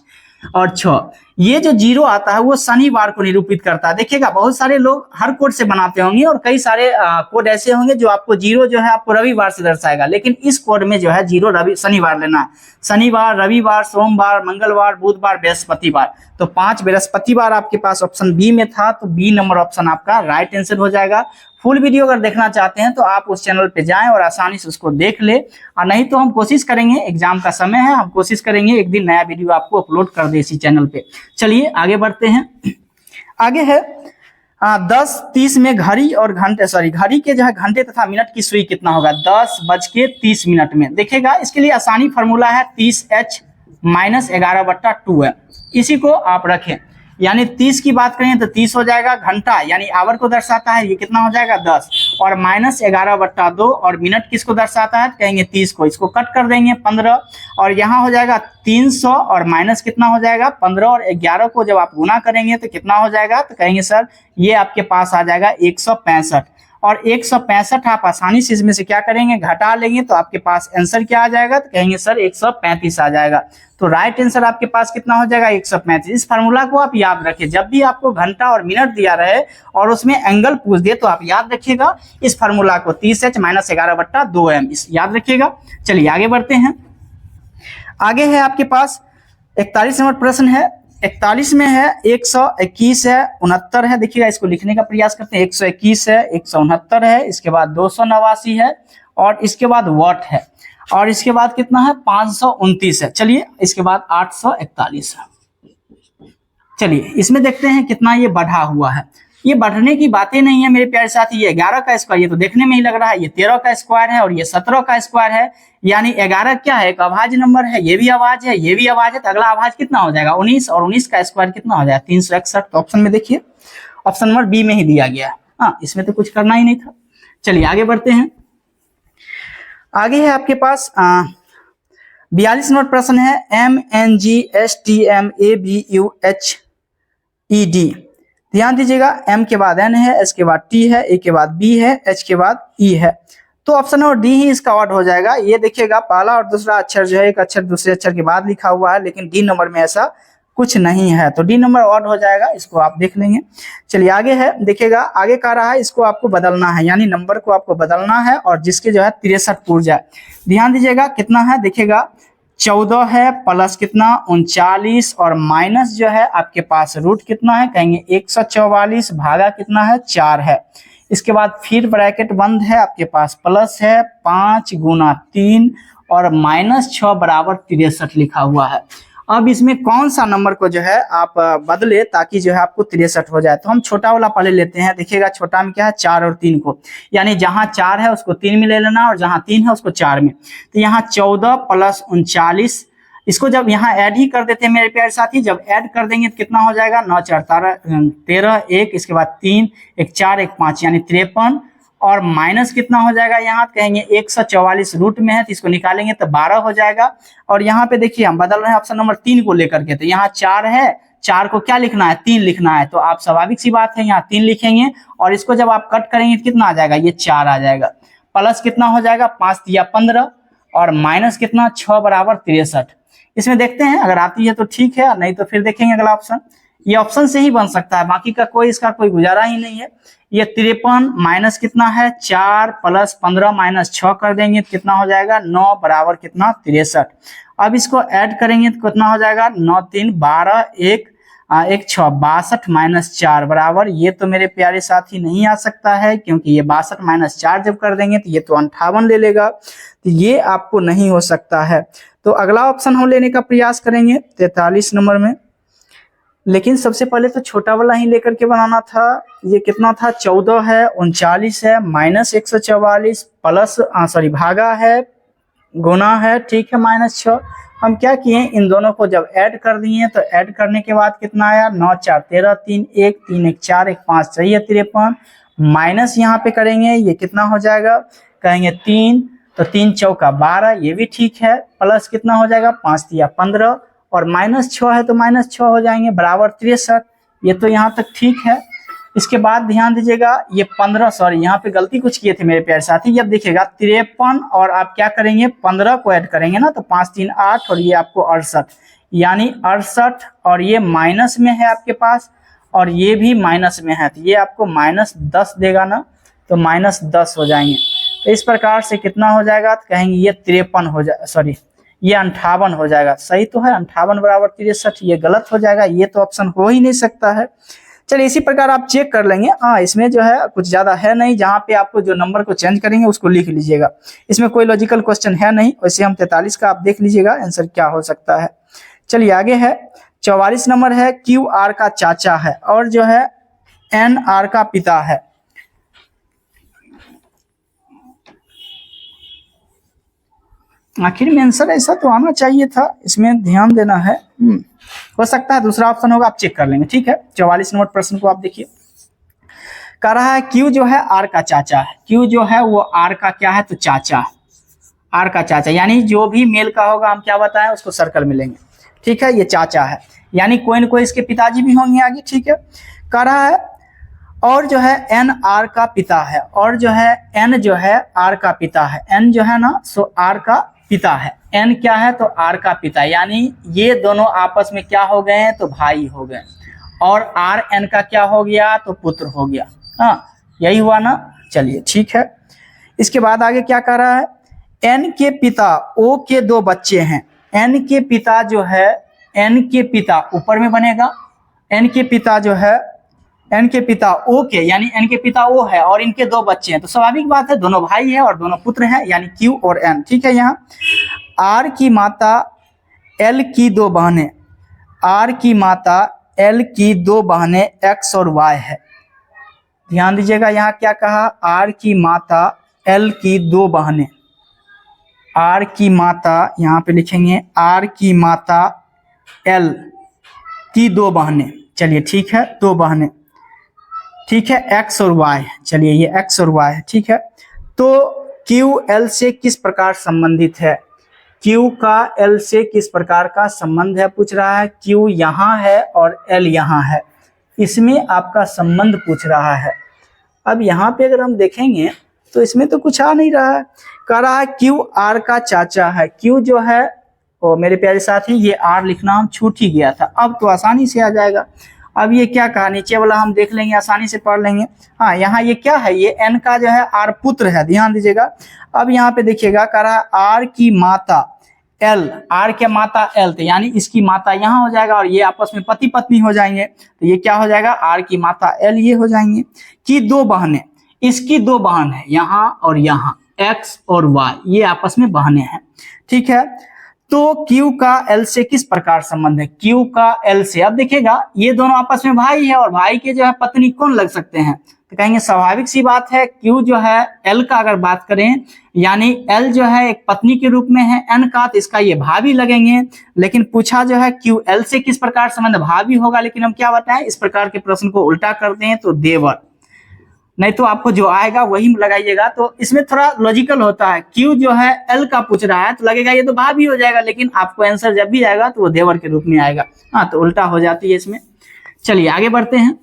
और 6। ये जो 0 आता है वो शनिवार को निरूपित करता है। देखिएगा बहुत सारे लोग हर कोड से बनाते होंगे और कई सारे कोड ऐसे होंगे जो आपको 0 जो है आपको रविवार से दर्शाएगा, लेकिन इस कोड में जो है 0 शनिवार लेना है। शनिवार, रविवार, सोमवार, मंगलवार, बुधवार, बृहस्पतिवार। तो 5 बृहस्पतिवार आपके पास ऑप्शन बी में था, तो बी नंबर ऑप्शन आपका राइट आंसर हो जाएगा। फुल वीडियो अगर देखना चाहते हैं तो आप उस चैनल पे जाएं और आसानी से उसको देख ले, और नहीं तो हम कोशिश करेंगे, एग्जाम का समय है, हम कोशिश करेंगे एक दिन नया वीडियो आपको अपलोड कर दे इसी चैनल पे। चलिए आगे बढ़ते हैं। आगे है 10:30 में घड़ी और घंटे घड़ी के जो है घंटे तथा मिनट की सुई कितना होगा 10:30 में। देखिएगा इसके लिए आसानी फार्मूला है 30h - 11/2 है, इसी को आप रखें। यानी 30 की बात करें तो 30 हो जाएगा, घंटा यानी आवर को दर्शाता है, ये कितना हो जाएगा 10, और -11/2, और मिनट किसको दर्शाता है कहेंगे 30 को, इसको कट कर देंगे 15, और यहाँ हो जाएगा 300, और माइनस कितना हो जाएगा 15, और 11 को जब आप गुना करेंगे तो कितना हो जाएगा तो कहेंगे सर ये आपके पास आ जाएगा 165, और 165 आप आसानी से इसमें से क्या करेंगे घटा लेंगे तो आपके पास आंसर क्या आ जाएगा तो कहेंगे सर 135 आ जाएगा। तो राइट आंसर आपके पास कितना हो जाएगा 135। इस फार्मूला को आप याद रखिए, जब भी आपको घंटा और मिनट दिया रहे और उसमें एंगल पूछ दे तो आप याद रखिएगा इस फार्मूला को 30h - 11/2m, इस याद रखिएगा। चलिए आगे बढ़ते हैं। आगे है आपके पास 41 नंबर प्रश्न है। 41 में है 121 है, 69 है। देखिएगा इसको लिखने का प्रयास करते हैं। 121 है, 169 है, इसके बाद 289 है, और इसके बाद वाट है, और इसके बाद कितना है 529 है। चलिए इसके बाद 841 है। चलिए इसमें देखते हैं कितना ये बढ़ा हुआ है। ये बढ़ने की बातें नहीं है मेरे प्यारे साथी, ये 11 का स्क्वायर, ये तो देखने में ही लग रहा है, ये 13 का स्क्वायर है, और ये 17 का स्क्वायर है, यानी 11 क्या है एक अभाज्य नंबर है, ये भी आवाज है, ये भी आवाज है, तो अगला आवाज कितना हो जाएगा 19, और 19 का स्क्वायर कितना हो जाएगा 361। तो ऑप्शन में देखिए ऑप्शन नंबर बी में ही दिया गया है। हाँ इसमें तो कुछ करना ही नहीं था। चलिए आगे बढ़ते हैं। आगे है आपके पास 42 नंबर प्रश्न है। MNGSTMABUHED। ध्यान दीजिएगा M के बाद N है, S के बाद T है, A के बाद B है, H के बाद E है, तो ऑप्शन नंबर डी ही इसका ऑड हो जाएगा। ये देखिएगा पहला और दूसरा अक्षर जो है एक अक्षर दूसरे अक्षर के बाद लिखा हुआ है, लेकिन डी नंबर में ऐसा कुछ नहीं है, तो डी नंबर ऑड हो जाएगा, इसको आप देख लेंगे। चलिए आगे है, देखिएगा आगे कह रहा है इसको आपको बदलना है, यानी नंबर को आपको बदलना है, और जिसके जो है 63 पूर जाए। ध्यान दीजिएगा कितना है, देखिएगा 14 है, प्लस कितना 39, और माइनस जो है आपके पास रूट कितना है कहेंगे 144, भागा कितना है 4 है। इसके बाद फिर ब्रैकेट बंद है, आपके पास प्लस है 5 गुना 3 और -6 बराबर 63 लिखा हुआ है। अब इसमें कौन सा नंबर को जो है आप बदले ताकि जो है आपको 63 हो जाए, तो हम छोटा वाला पहले लेते हैं। देखिएगा छोटा में क्या है 4 और 3 को, यानी जहां 4 है उसको 3 में ले लेना और जहां 3 है उसको 4 में। तो यहाँ 14 प्लस 39, इसको जब यहाँ ऐड ही कर देते हैं मेरे प्यारे साथी, जब ऐड कर देंगे तो कितना हो जाएगा 9 4 13 1, इसके बाद 3 1 4 1 5 यानी 53, और माइनस कितना हो जाएगा यहाँ कहेंगे 144 रूट में है तो इसको निकालेंगे तो 12 हो जाएगा। और यहाँ पे देखिए हम बदल रहे हैं ऑप्शन नंबर 3 को लेकर के, तो यहाँ 4 है, 4 को क्या लिखना है 3 लिखना है, तो आप स्वाभाविक सी बात है यहाँ 3 लिखेंगे, और इसको जब आप कट करेंगे तो कितना आ जाएगा ये 4 आ जाएगा, प्लस कितना हो जाएगा 5 या 15 और माइनस कितना 6 बराबर 63। इसमें देखते हैं अगर आती है तो ठीक है, नहीं तो फिर देखेंगे अगला ऑप्शन। ये ऑप्शन से ही बन सकता है, बाकी का कोई इसका कोई गुजारा ही नहीं है। ये 53 माइनस कितना है 4 प्लस 15 माइनस 6 कर देंगे तो कितना हो जाएगा 9 बराबर कितना 63। अब इसको ऐड करेंगे तो कितना हो जाएगा 9 3 12 1 एक 6 62 माइनस 4 बराबर, ये तो मेरे प्यारे साथी नहीं आ सकता है, क्योंकि ये 62 माइनस 4 जब कर देंगे तो ये तो 58 ले लेगा, तो ये आपको नहीं हो सकता है। तो अगला ऑप्शन हम लेने का प्रयास करेंगे 43 नंबर में, लेकिन सबसे पहले तो छोटा वाला ही लेकर के बनाना था। ये कितना था, 14 है, 39 है, माइनस 144 प्लस भागा है, गुना है, ठीक है, माइनस 6। हम क्या किए, इन दोनों को जब ऐड कर दिए तो ऐड करने के बाद कितना आया, 9 4 13, 3 1 3 1 4 1 5, सही है 53, माइनस यहाँ पे करेंगे, ये कितना हो जाएगा, कहेंगे 3, तो 3 चौका 12, ये भी ठीक है, प्लस कितना हो जाएगा, 5 तिया 15, और माइनस 6 है तो माइनस 6 हो जाएंगे, बराबर 63, ये तो यहाँ तक ठीक है। इसके बाद ध्यान दीजिएगा, ये 15, सॉरी यहाँ पे गलती कुछ किए थे मेरे प्यारे साथी, जब देखिएगा 53 और आप क्या करेंगे, 15 को ऐड करेंगे ना, तो 5 3 8 और ये आपको 68, यानी 68, और ये माइनस में है आपके पास और ये भी माइनस में है, तो ये आपको माइनस 10 देगा ना, तो माइनस 10 हो जाएंगे। तो इस प्रकार से कितना हो जाएगा, तो कहेंगे ये 53 हो जाए, सॉरी ये 58 हो जाएगा, सही तो है, 58 बराबर 63, ये गलत हो जाएगा, ये तो ऑप्शन हो ही नहीं सकता है। चलिए इसी प्रकार आप चेक कर लेंगे, हाँ इसमें जो है कुछ ज्यादा है नहीं, जहाँ पे आपको जो नंबर को चेंज करेंगे उसको लिख लीजिएगा, इसमें कोई लॉजिकल क्वेश्चन है नहीं। वैसे हम 43 का आप देख लीजिएगा आंसर क्या हो सकता है। चलिए आगे है 44 नंबर है, क्यू आर का चाचा है और जो है एन आर का पिता है। आखिर में आंसर ऐसा तो आना चाहिए था, इसमें ध्यान देना है। हो सकता है दूसरा ऑप्शन होगा, आप चेक कर लेंगे, ठीक है। 44 नंबर प्रश्न को आप देखिए, कह रहा है क्यू जो है आर का चाचा है, क्यू जो है वो आर का क्या है, तो चाचा, आर का चाचा, यानी जो भी मेल का होगा हम क्या बताएं उसको सर्कल में लेंगे, ठीक है। ये चाचा है, यानी कोई न कोई इसके पिताजी भी होंगे आगे, ठीक है। कह रहा है और जो है एन आर का पिता है, और जो है एन जो है आर का पिता है, एन जो है ना सो आर का पिता है, एन क्या है तो आर का पिता, यानी ये दोनों आपस में क्या हो गए हैं, तो भाई हो गए, और आर एन का क्या हो गया, तो पुत्र हो गया, हाँ यही हुआ ना। चलिए ठीक है, इसके बाद आगे क्या कह रहा है, एन के पिता ओ के 2 बच्चे हैं, एन के पिता जो है, एन के पिता ऊपर में बनेगा, एन के पिता जो है, एन के पिता ओ के, यानी एन के पिता ओ है और इनके 2 बच्चे हैं, तो स्वाभाविक बात है दोनों भाई है और दोनों पुत्र हैं, यानी क्यू और एन, ठीक है। यहाँ आर की माता एल की 2 बहनें, आर की माता एल की 2 बहनें एक्स और वाई है। ध्यान दीजिएगा यहाँ क्या कहा, आर की माता एल की 2 बहनें, आर की माता यहाँ पे लिखेंगे आर की माता एल की 2 बहनें, चलिए ठीक है 2 बहनें, ठीक है, एक्स और वाई, चलिए ये एक्स और वाई है, ठीक है। तो क्यू एल से किस प्रकार संबंधित है, क्यू का एल से किस प्रकार का संबंध है पूछ रहा है, क्यू यहाँ है और एल यहाँ है, इसमें आपका संबंध पूछ रहा है। अब यहाँ पे अगर हम देखेंगे तो इसमें तो कुछ आ नहीं रहा है, कह रहा है क्यू आर का चाचा है, क्यू जो है ओ मेरे प्यारे साथी ये आर लिखना हम छूट ही गया था, अब तो आसानी से आ जाएगा। अब ये क्या कहा, नीचे वाला हम देख लेंगे, आसानी से पढ़ लेंगे। हाँ यहाँ ये क्या है, ये एन का जो है आर पुत्र है, ध्यान दीजिएगा। अब यहाँ पे देखिएगा कह रहा है आर की माता एल, आर के माता एल, तो यानी इसकी माता यहाँ हो जाएगा और ये आपस में पति पत्नी हो जाएंगे, तो ये क्या हो जाएगा, आर की माता एल ये हो जाएंगे। की 2 बहनें, इसकी 2 बहन है यहाँ और यहाँ, एक्स और वाई, ये आपस में बहनें हैं, ठीक है। तो क्यू का एल से किस प्रकार संबंध है, क्यू का एल से, अब देखिएगा ये दोनों आपस में भाई है और भाई के जो है पत्नी कौन लग सकते हैं, तो कहेंगे स्वाभाविक सी बात है, क्यू जो है एल का अगर बात करें, यानी एल जो है एक पत्नी के रूप में है एन का, तो इसका ये भाभी लगेंगे। लेकिन पूछा जो है क्यू एल से किस प्रकार संबंध, भाभी होगा, लेकिन हम क्या बताएं, इस प्रकार के प्रश्न को उल्टा करते हैं तो देवर, नहीं तो आपको जो आएगा वही लगाइएगा। तो इसमें थोड़ा लॉजिकल होता है, क्यू जो है एल का पूछ रहा है तो लगेगा ये तो भाभी हो जाएगा, लेकिन आपको आंसर जब भी आएगा तो वो देवर के रूप में आएगा, हाँ तो उल्टा हो जाती है इसमें। चलिए आगे बढ़ते हैं,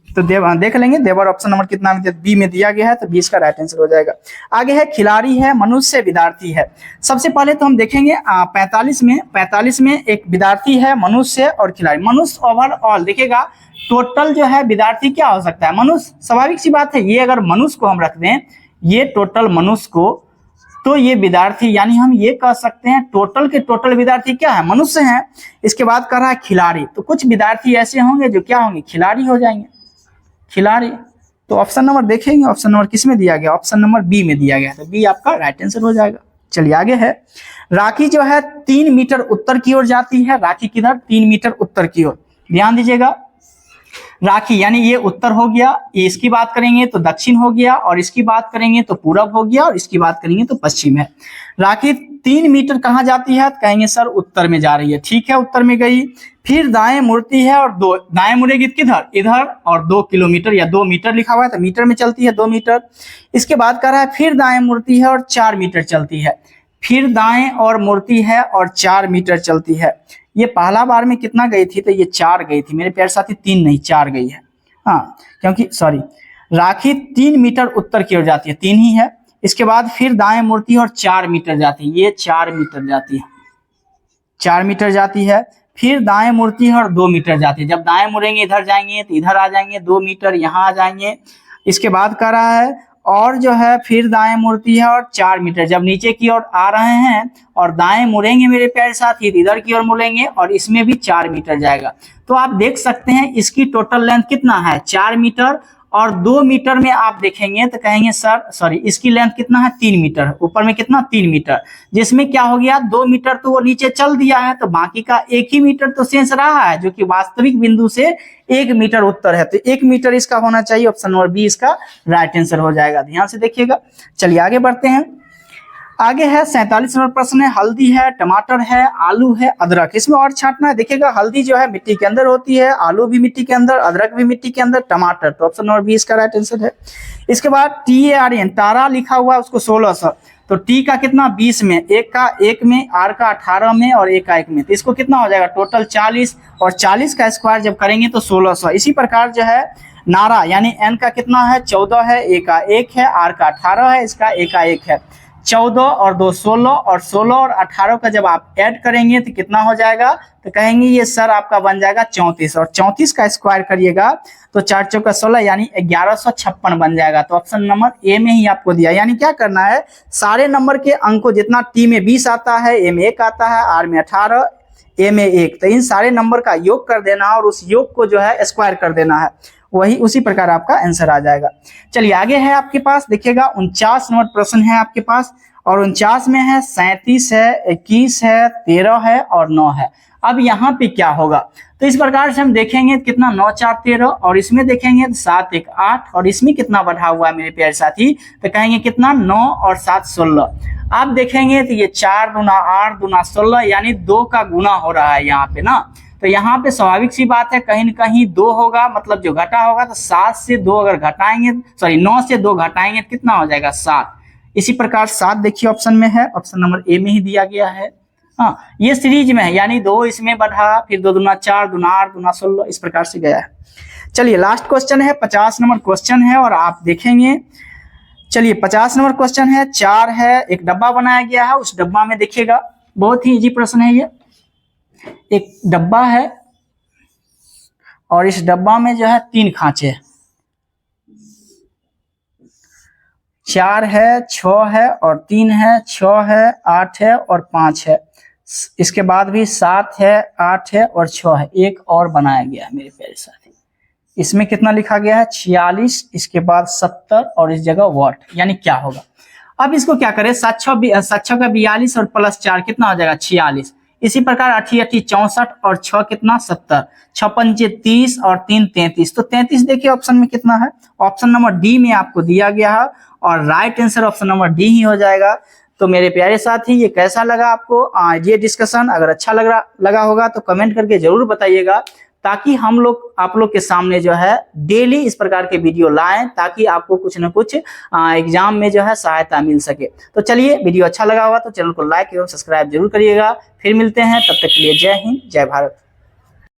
तो देख लेंगे देवर ऑप्शन नंबर कितना में बी में दिया गया है, तो 20 का राइट आंसर हो जाएगा। आगे है खिलाड़ी है, मनुष्य, विद्यार्थी है। सबसे पहले तो हम देखेंगे 45 में एक विद्यार्थी है, मनुष्य और खिलाड़ी। मनुष्य ओवरऑल देखिएगा, टोटल जो है विद्यार्थी क्या हो सकता है, मनुष्य, स्वाभाविक सी बात है, ये अगर मनुष्य को हम रख दें, ये टोटल मनुष्य को, तो ये विद्यार्थी यानी हम ये कह सकते हैं टोटल के टोटल विद्यार्थी क्या है, मनुष्य हैं। इसके बाद कर रहा है खिलाड़ी, तो कुछ विद्यार्थी ऐसे होंगे जो क्या होंगे, खिलाड़ी हो जाएंगे, खिलाड़ी। तो ऑप्शन नंबर देखेंगे, ऑप्शन नंबर किस में दिया गया, ऑप्शन नंबर बी में दिया गया, तो बी आपका राइट आंसर हो जाएगा। चलिए आगे है, राखी जो है 3 मीटर उत्तर की ओर जाती है। राखी किधर, 3 मीटर उत्तर की ओर, ध्यान दीजिएगा। राखी यानी ये उत्तर हो गया, ये इसकी बात करेंगे तो दक्षिण हो गया, और इसकी बात करेंगे तो पूरब हो गया, और इसकी बात करेंगे तो पश्चिम है। राखी 3 मीटर कहाँ जाती है, तो कहेंगे सर उत्तर में जा रही है, ठीक है, उत्तर में गई। फिर दाएं मुड़ती है और दाएं मुड़ेगी किधर, इधर, और 2 किलोमीटर या 2 मीटर लिखा हुआ है तो मीटर में चलती है, 2 मीटर। इसके बाद कह रहा है फिर दाएं मुड़ती है और 4 मीटर चलती है, फिर दाएं और मुड़ती है और 4 मीटर चलती है। ये पहला बार में कितना गई थी, तो ये 4 गई थी मेरे प्यारे साथी, 3 नहीं 4 गई है। हाँ, क्योंकि सॉरी, राखी 3 मीटर उत्तर की ओर जाती है, 3 ही है। इसके बाद फिर दाएं मुड़ती है और 4 मीटर जाती है, ये 4 मीटर जाती है, 4 मीटर जाती है। फिर दाएं मुड़ती है और 2 मीटर जाती है, जब दाएं मुड़ेंगे इधर जाएंगे तो इधर आ जाएंगे 2 मीटर, यहाँ आ जाएंगे। इसके बाद कह रहा है और जो है फिर दाएं मुड़ती है और 4 मीटर, जब नीचे की ओर आ रहे हैं और दाएं मुड़ेंगे मेरे प्यारे साथी, इधर की ओर मुड़ेंगे और इसमें भी 4 मीटर जाएगा। तो आप देख सकते हैं इसकी टोटल लेंथ कितना है, 4 मीटर, और 2 मीटर में आप देखेंगे तो कहेंगे सर सॉरी, इसकी लेंथ कितना है, 3 मीटर, ऊपर में कितना, 3 मीटर, जिसमें क्या हो गया, 2 मीटर तो वो नीचे चल दिया है, तो बाकी का 1 ही मीटर तो शेष रहा है, जो कि वास्तविक बिंदु से 1 मीटर उत्तर है, तो 1 मीटर इसका होना चाहिए। ऑप्शन नंबर बी इसका राइट आंसर हो जाएगा, ध्यान से देखिएगा। चलिए आगे बढ़ते हैं, आगे है 47 नंबर प्रश्न है, हल्दी है, टमाटर है, आलू है, अदरक, इसमें और छांटना है। देखिएगा हल्दी जो है मिट्टी के अंदर होती है, आलू भी मिट्टी के अंदर, अदरक भी मिट्टी के अंदर, टमाटर, तो ऑप्शन नंबर बी इसका राइट आंसर है। इसके बाद TARN, तारा लिखा हुआ है उसको 1600, तो टी का कितना 20 में, एक का 1 में, आर का 18 में और एक का 1 में, तो इसको कितना हो जाएगा टोटल 40, और 40 का स्क्वायर जब करेंगे तो 1600। इसी प्रकार जो है नारा यानी एन का कितना है 14 है, ए का 1 है, आर का 18 है, इसका ए का 1 है। 14 और 2 16, और 16 और 18 का जब आप ऐड करेंगे तो कितना हो जाएगा, तो कहेंगे ये सर आपका बन जाएगा 34, और 34 का स्क्वायर करिएगा तो 4 चौका 16 यानी 1156 बन जाएगा। तो ऑप्शन नंबर ए में ही आपको दिया, यानी क्या करना है, सारे नंबर के अंक को, जितना टी में 20 आता है, ए में 1 आता है, आर में 18, ए में 1, तो इन सारे नंबर का योग कर देना और उस योग को जो है स्क्वायर कर देना है, वही उसी प्रकार आपका आंसर आ जाएगा। चलिए आगे है आपके पास, देखिएगा 49 नंबर प्रश्न है आपके पास, और 49 में है 37 है, 21 है, 13 है और 9 है। अब यहाँ पे क्या होगा, तो इस प्रकार से हम देखेंगे कितना 9 4 13, और इसमें देखेंगे 7 1 8, और इसमें कितना बढ़ा हुआ है मेरे प्यारे साथी, तो कहेंगे कितना 9 और 7 16। आप देखेंगे तो ये 4 दूना 8 दूना 16, यानी 2 का गुना हो रहा है यहाँ पे ना, तो यहाँ पे स्वाभाविक सी बात है कहीं न कहीं 2 होगा, मतलब जो घटा होगा, तो 7 से 2 अगर घटाएंगे, सॉरी 9 से 2 घटाएंगे कितना हो जाएगा 7। इसी प्रकार 7 देखिए ऑप्शन में है, ऑप्शन नंबर ए में ही दिया गया है। हाँ, ये सीरीज में है, यानी 2 इसमें बढ़ा, फिर 2 दूना 4 दूना 8 दूना 16, इस प्रकार से गया है। चलिए लास्ट क्वेश्चन है, 50 नंबर क्वेश्चन है, और आप देखेंगे, चलिए 50 नंबर क्वेश्चन है, 4 है, एक डब्बा बनाया गया है, उस डब्बा में देखिएगा बहुत ही इजी प्रश्न है ये। एक डब्बा है और इस डब्बा में जो है 3 खांचे, 4 है, 6 है और 3 है, 6 है, 8 है और 5 है, इसके बाद भी 7 है, 8 है और 6 है, एक और बनाया गया है मेरे प्यारे साथी। इसमें कितना लिखा गया है 46, इसके बाद 70 और इस जगह वाट, यानी क्या होगा। अब इसको क्या करें, 7 6 का 42 और प्लस 4 कितना हो जाएगा 46। इसी प्रकार 8 8 64 और 6 कितना 70, 6 5 30 और 3 33, तो 33 देखिए ऑप्शन में कितना है, ऑप्शन नंबर डी में आपको दिया गया है, और right answer option number D ही हो जाएगा। तो मेरे प्यारे साथी ये कैसा लगा आपको ये डिस्कशन, अगर अच्छा लगा होगा तो कमेंट करके जरूर बताइएगा, ताकि हम लोग आप लोग के सामने जो है डेली इस प्रकार के वीडियो लाएं, ताकि आपको कुछ न कुछ एग्जाम में जो है सहायता मिल सके। तो चलिए वीडियो अच्छा लगा होगा तो चैनल को लाइक एवं सब्सक्राइब जरूर करिएगा। फिर मिलते हैं, तब तक के लिए जय हिंद जय भारत।